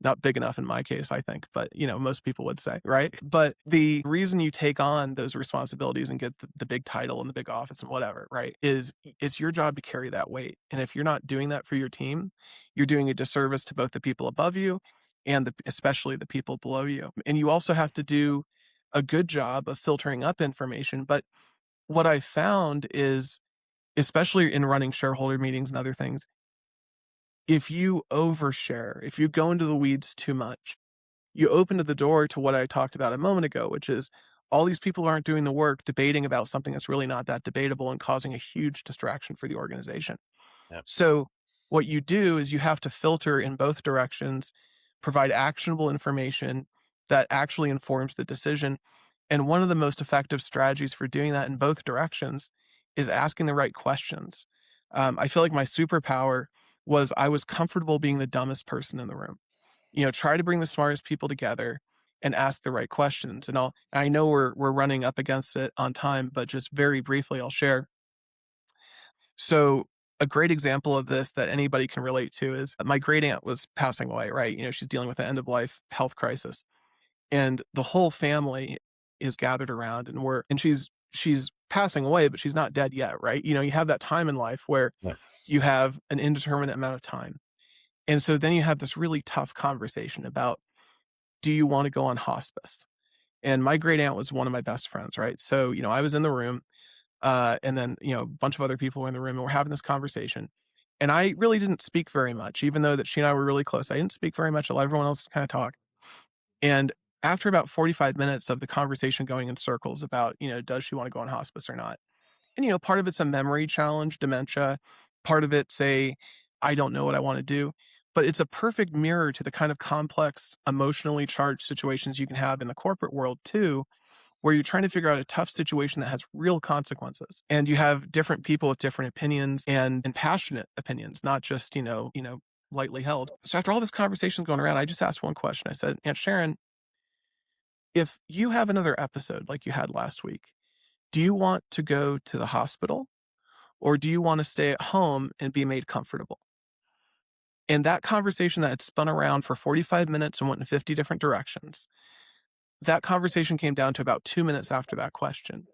[SPEAKER 1] not big enough in my case, I think, but most people would say, right? But the reason you take on those responsibilities and get the big title and the big office and whatever, right, is it's your job to carry that weight. And if you're not doing that for your team, you're doing a disservice to both the people above you and especially the people below you. And you also have to do a good job of filtering up information. But what I found is, especially in running shareholder meetings and other things, if you overshare, if you go into the weeds too much, you open the door to what I talked about a moment ago, which is all these people aren't doing the work debating about something that's really not that debatable and causing a huge distraction for the organization.
[SPEAKER 3] Yep.
[SPEAKER 1] So what you do is you have to filter in both directions, provide actionable information that actually informs the decision. And one of the most effective strategies for doing that in both directions is asking the right questions. I feel like my superpower was I was comfortable being the dumbest person in the room. Try to bring the smartest people together and ask the right questions. And I know we're running up against it on time, but just very briefly, I'll share. So a great example of this that anybody can relate to is my great aunt was passing away, right? She's dealing with an end of life health crisis, and the whole family is gathered around, and she's passing away, but she's not dead yet, right? You have that time in life where
[SPEAKER 3] Yeah.
[SPEAKER 1] you have an indeterminate amount of time. And so then you have this really tough conversation about, do you want to go on hospice? And my great aunt was one of my best friends, right? So, I was in the room, and then, a bunch of other people were in the room, and we're having this conversation. And I really didn't speak very much, even though that she and I were really close. I didn't speak very much. I let everyone else kind of talk. And after about 45 minutes of the conversation going in circles about, does she want to go on hospice or not? And, part of it's a memory challenge, dementia. Part of it's I don't know what I want to do. But it's a perfect mirror to the kind of complex, emotionally charged situations you can have in the corporate world too, where you're trying to figure out a tough situation that has real consequences. And you have different people with different opinions and passionate opinions, not just, lightly held. So after all this conversation going around, I just asked one question. I said, Aunt Sharon, if you have another episode like you had last week, do you want to go to the hospital or do you want to stay at home and be made comfortable? And that conversation that had spun around for 45 minutes and went in 50 different directions, that conversation came down to about 2 minutes after that question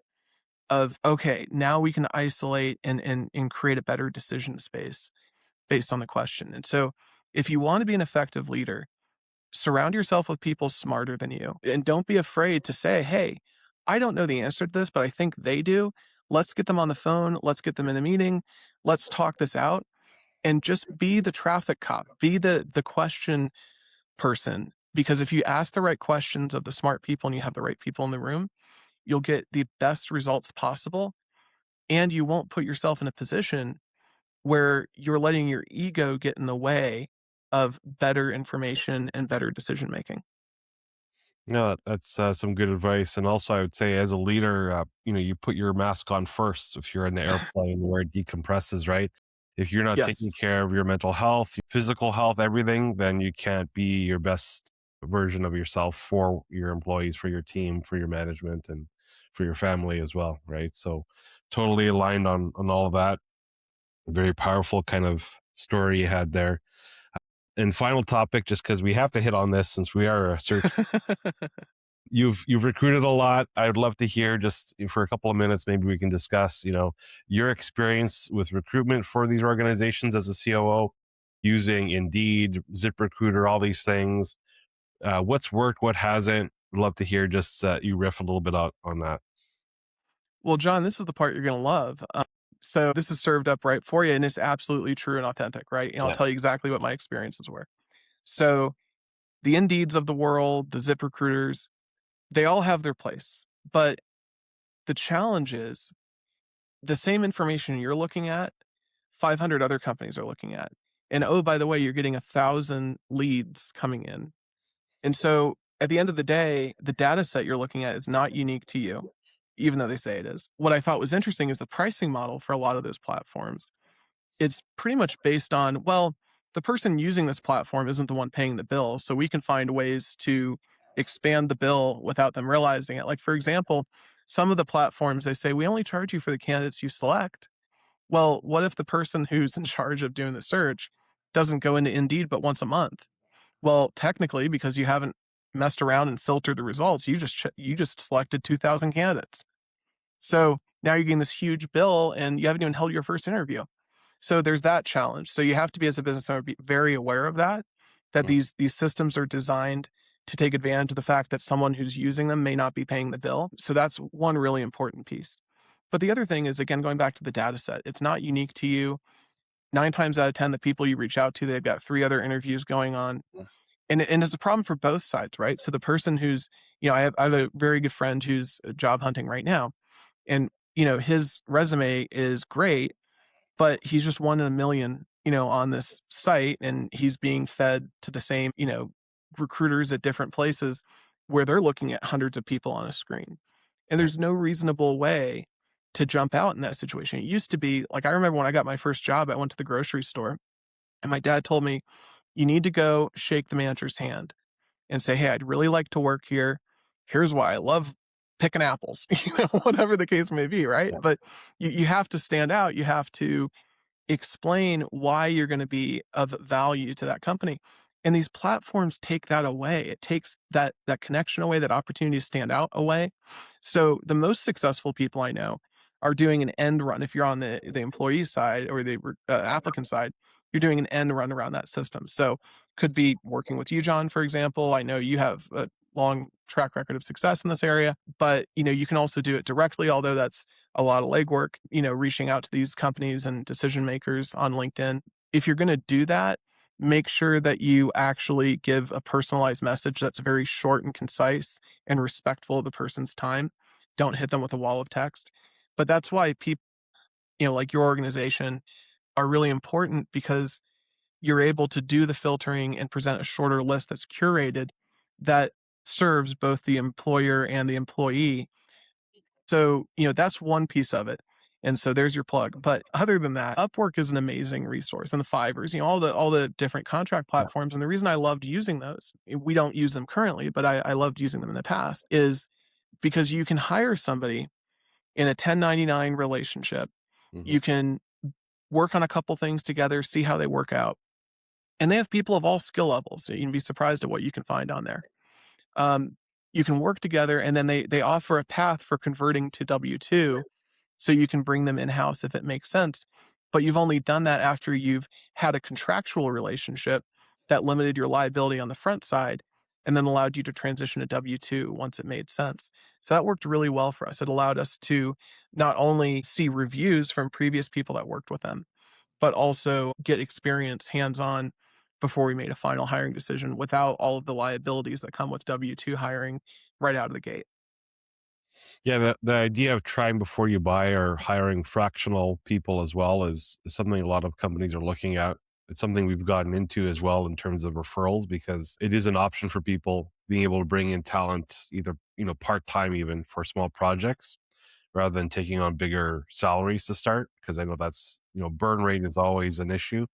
[SPEAKER 1] of, okay, now we can isolate and create a better decision space based on the question. And so if you want to be an effective leader, surround yourself with people smarter than you. And don't be afraid to say, hey, I don't know the answer to this, but I think they do. Let's get them on the phone. Let's get them in a meeting. Let's talk this out and just be the traffic cop, be the question person. Because if you ask the right questions of the smart people and you have the right people in the room, you'll get the best results possible. And you won't put yourself in a position where you're letting your ego get in the way of better information and better decision making.
[SPEAKER 3] No, that's some good advice. And also, I would say, as a leader, you put your mask on first if you're in the airplane where it decompresses, right? If you're not taking
[SPEAKER 1] Yes.
[SPEAKER 3] care of your mental health, your physical health, everything, then you can't be your best version of yourself for your employees, for your team, for your management, and for your family as well, right? So, totally aligned on all of that. Very powerful kind of story you had there. And final topic, just because we have to hit on this since we are a search. You've recruited a lot. I would love to hear just for a couple of minutes, maybe we can discuss, your experience with recruitment for these organizations as a COO, using Indeed, ZipRecruiter, all these things. What's worked, what hasn't? I'd love to hear just you riff a little bit on that.
[SPEAKER 1] Well, John, this is the part you're going to love. So this is served up right for you, and it's absolutely true and authentic, right? And I'll
[SPEAKER 3] Yeah.
[SPEAKER 1] tell you exactly what my experiences were. So the Indeeds of the world, the ZipRecruiters, they all have their place. But the challenge is the same information you're looking at, 500 other companies are looking at. And oh, by the way, you're getting 1,000 leads coming in. And so at the end of the day, the data set you're looking at is not unique to you, even though they say it is. What I thought was interesting is the pricing model for a lot of those platforms. It's pretty much based on, well, the person using this platform isn't the one paying the bill. So we can find ways to expand the bill without them realizing it. Like, for example, some of the platforms, they say, we only charge you for the candidates you select. Well, what if the person who's in charge of doing the search doesn't go into Indeed but once a month? Well, technically, because you haven't messed around and filtered the results, you just selected 2,000 candidates. So now you're getting this huge bill and you haven't even held your first interview. So there's that challenge. So you have to be, as a business owner, be very aware of that, that
[SPEAKER 3] Mm.
[SPEAKER 1] these systems are designed to take advantage of the fact that someone who's using them may not be paying the bill. So that's one really important piece. But the other thing is, again, going back to the data set, it's not unique to you. 9 times out of 10, the people you reach out to, they've got 3 other interviews going on. And it's a problem for both sides, right? So the person who's, I have a very good friend who's job hunting right now. And, his resume is great, but he's just one in a million, on this site, and he's being fed to the same, recruiters at different places where they're looking at hundreds of people on a screen. And there's no reasonable way to jump out in that situation. It used to be like, I remember when I got my first job, I went to the grocery store and my dad told me, you need to go shake the manager's hand and say, hey, I'd really like to work here. Here's why I love picking apples, whatever the case may be, right?
[SPEAKER 3] Yeah.
[SPEAKER 1] But you have to stand out. You have to explain why you're going to be of value to that company. And these platforms take that away. It takes that connection away, that opportunity to stand out away. So the most successful people I know are doing an end run. If you're on the employee side or the applicant side, you're doing an end run around that system. So could be working with you, John, for example. I know you have a long track record of success in this area, but you can also do it directly, although that's a lot of legwork, reaching out to these companies and decision makers on LinkedIn. If you're going to do that, make sure that you actually give a personalized message that's very short and concise and respectful of the person's time. Don't hit them with a wall of text. But that's why people, like your organization, are really important, because you're able to do the filtering and present a shorter list that's curated that serves both the employer and the employee. So, that's one piece of it. And so there's your plug. But other than that, Upwork is an amazing resource, and the Fivers, all the different contract
[SPEAKER 3] Yeah.
[SPEAKER 1] platforms. And the reason I loved using those, we don't use them currently, but I loved using them in the past, is because you can hire somebody in a 1099 relationship.
[SPEAKER 3] Mhm.
[SPEAKER 1] You can work on a couple things together, see how they work out. And they have people of all skill levels. So you can be surprised at what you can find on there. You can work together, and then they offer a path for converting to W-2, so you can bring them in-house if it makes sense. But you've only done that after you've had a contractual relationship that limited your liability on the front side. and then allowed you to transition to W-2 once it made sense. So that worked really well for us. It allowed us to not only see reviews from previous people that worked with them, but also get experience hands-on before we made a final hiring decision without all of the liabilities that come with W-2 hiring right out of the gate.
[SPEAKER 3] Yeah, the idea of trying before you buy or hiring fractional people as well is something a lot of companies are looking at. It's something we've gotten into as well in terms of referrals because it is an option for people being able to bring in talent either, part-time even for small projects rather than taking on bigger salaries to start because I know that's, burn rate is always an issue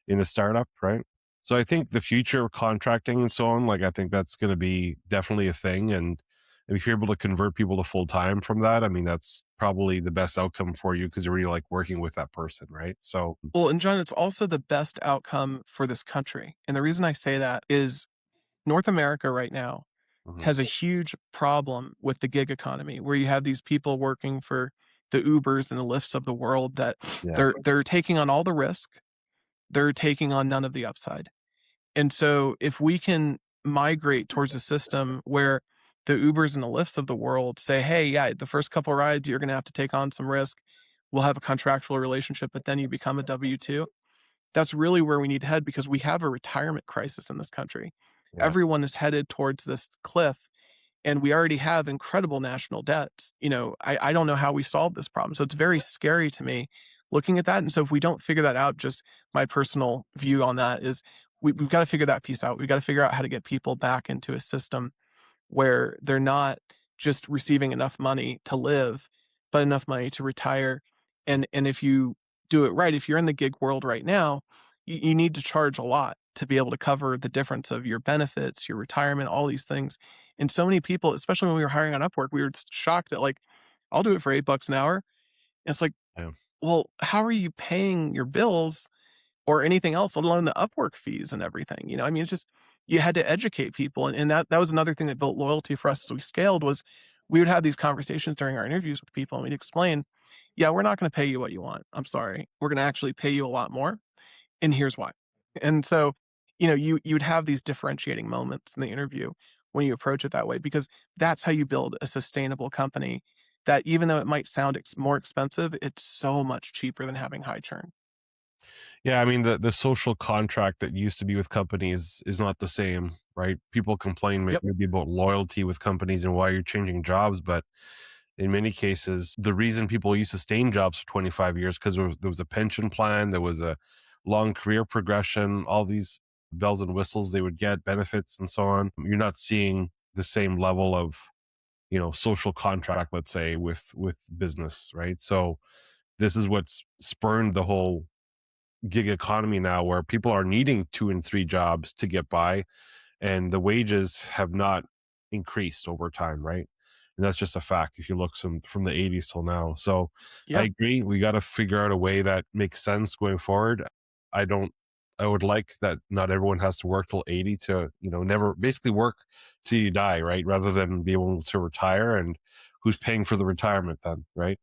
[SPEAKER 3] in a startup, right? So I think the future of contracting and so on, like I think that's going to be definitely a thing. And if you're able to convert people to full time from that, I mean, that's probably the best outcome for you because you're really like working with that person, right? So,
[SPEAKER 1] Well, and John, it's also the best outcome for this country. And the reason I say that is North America right now
[SPEAKER 3] mhm,
[SPEAKER 1] has a huge problem with the gig economy where you have these people working for the Ubers and the Lyfts of the world that
[SPEAKER 3] yeah,
[SPEAKER 1] they're taking on all the risk, they're taking on none of the upside. And so if we can migrate towards a system where the Ubers and the Lyfts of the world say, "Hey, yeah, the first couple rides you're going to have to take on some risk. We'll have a contractual relationship, but then you become a W-2." That's really where we need to head because we have a retirement crisis in this country.
[SPEAKER 3] yeah.
[SPEAKER 1] Everyone is headed towards this cliff and we already have incredible national debts. I don't know how we solve this problem. So it's very scary to me looking at that. And so if we don't figure that out, just my personal view on that is we've got to figure that piece out. We've got to figure out how to get people back into a system where they're not just receiving enough money to live, but enough money to retire. And if you do it right, if you're in the gig world right now, you need to charge a lot to be able to cover the difference of your benefits, your retirement, all these things. And so many people, especially when we were hiring on Upwork, we were shocked that like, I'll do it for $8 an hour. And it's like,
[SPEAKER 3] Yeah.
[SPEAKER 1] well, how are you paying your bills or anything else, let alone the Upwork fees and everything? I mean, it's just you had to educate people, and that was another thing that built loyalty for us as we scaled was we would have these conversations during our interviews with people, and we'd explain, "Yeah, we're not gonna pay you what you want. I'm sorry. We're gonna actually pay you a lot more, and here's why." And so, you'd have these differentiating moments in the interview when you approach it that way, because that's how you build a sustainable company that even though it might sound more expensive, it's so much cheaper than having high churn.
[SPEAKER 3] Yeah, I mean the social contract that used to be with companies is not the same, right? People complain
[SPEAKER 1] Yep.
[SPEAKER 3] maybe about loyalty with companies and why you're changing jobs, but in many cases, the reason people used to stay in jobs for 25 years because there was a pension plan, there was a long career progression, all these bells and whistles they would get, benefits and so on. You're not seeing the same level of, social contract, let's say, with business, right? So this is what's spurned the whole gig economy now where people are needing two and three jobs to get by and the wages have not increased over time, right? And that's just a fact if you look from the 80s till now. So I
[SPEAKER 1] Yeah.
[SPEAKER 3] agree. We got to figure out a way that makes sense going forward. I don't, I would like that not everyone has to work till 80 to, never basically work till you die, right? Rather than be able to retire and who's paying for the retirement then, right?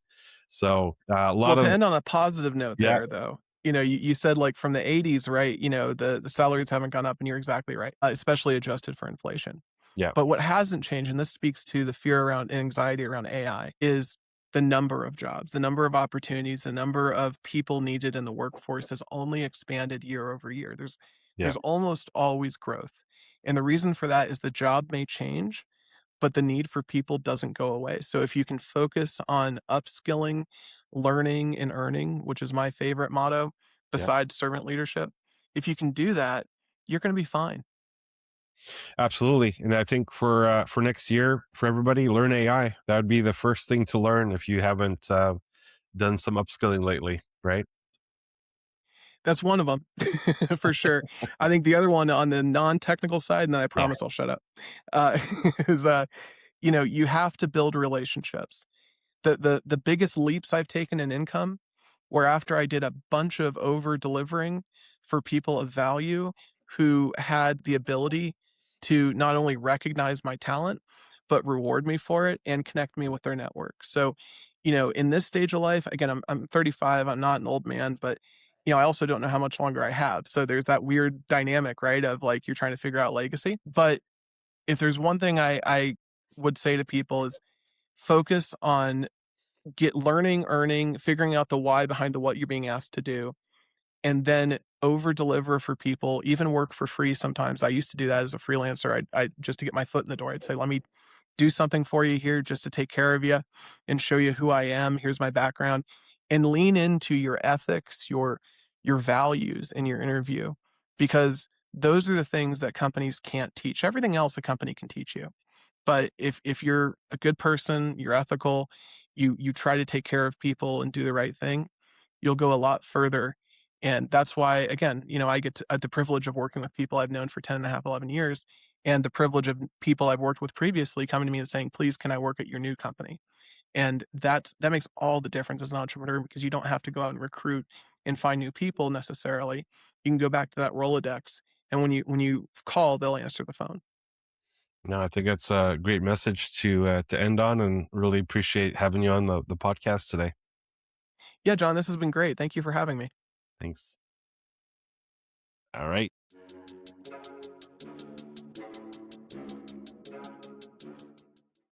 [SPEAKER 3] So a
[SPEAKER 1] Well,
[SPEAKER 3] lot
[SPEAKER 1] to
[SPEAKER 3] of,
[SPEAKER 1] end on a positive note
[SPEAKER 3] yeah,
[SPEAKER 1] there, though, you said like from the 80s, right? The salaries haven't gone up, and you're exactly right, especially adjusted for inflation.
[SPEAKER 3] yeah,
[SPEAKER 1] But what hasn't changed, and this speaks to the fear around and anxiety around AI, is the number of jobs, the number of opportunities, the number of people needed in the workforce has only expanded year over year.
[SPEAKER 3] yeah.
[SPEAKER 1] There's almost always growth. And the reason for that is the job may change, but the need for people doesn't go away. So if you can focus on upskilling, learning, and earning, which is my favorite motto
[SPEAKER 3] Yeah.
[SPEAKER 1] besides servant leadership, if you can do that, you're going to be fine.
[SPEAKER 3] Absolutely. And I think for next year, for everybody, learn AI. That would be the first thing to learn if you haven't done some upskilling lately, right?
[SPEAKER 1] That's one of them for sure. I think the other one on the non-technical side, and then I
[SPEAKER 3] Yeah.
[SPEAKER 1] promise I'll shut up, uh, is you have to build relationships. The biggest leaps I've taken in income where after I did a bunch of over delivering for people of value who had the ability to not only recognize my talent, but reward me for it and connect me with their network. So, in this stage of life, again, I'm 35, I'm not an old man, but I also don't know how much longer I have. So there's that weird dynamic, right? Of like you're trying to figure out legacy. But if there's one thing I would say to people is focus on get learning, earning, figuring out the why behind the what you're being asked to do, and then over deliver for people, even work for free sometimes. I used to do that as a freelancer. I just to get my foot in the door. I'd say, let me do something for you here just to take care of you and show you who I am. Here's my background. And lean into your ethics, your values in your interview, because those are the things that companies can't teach. Everything else a company can teach you. But if you're a good person, you're ethical, you try to take care of people and do the right thing, you'll go a lot further. And that's why, again, I get the privilege of working with people I've known for 10 and a half, 11 years, and the privilege of people I've worked with previously coming to me and saying, please, can I work at your new company? And that makes all the difference as an entrepreneur, because you don't have to go out and recruit and find new people necessarily. You can go back to that Rolodex, and when you call, they'll answer the phone.
[SPEAKER 3] No, I think that's a great message to end on, and really appreciate having you on the podcast today.
[SPEAKER 1] Yeah, John, this has been great. Thank you for having me.
[SPEAKER 3] Thanks. All right.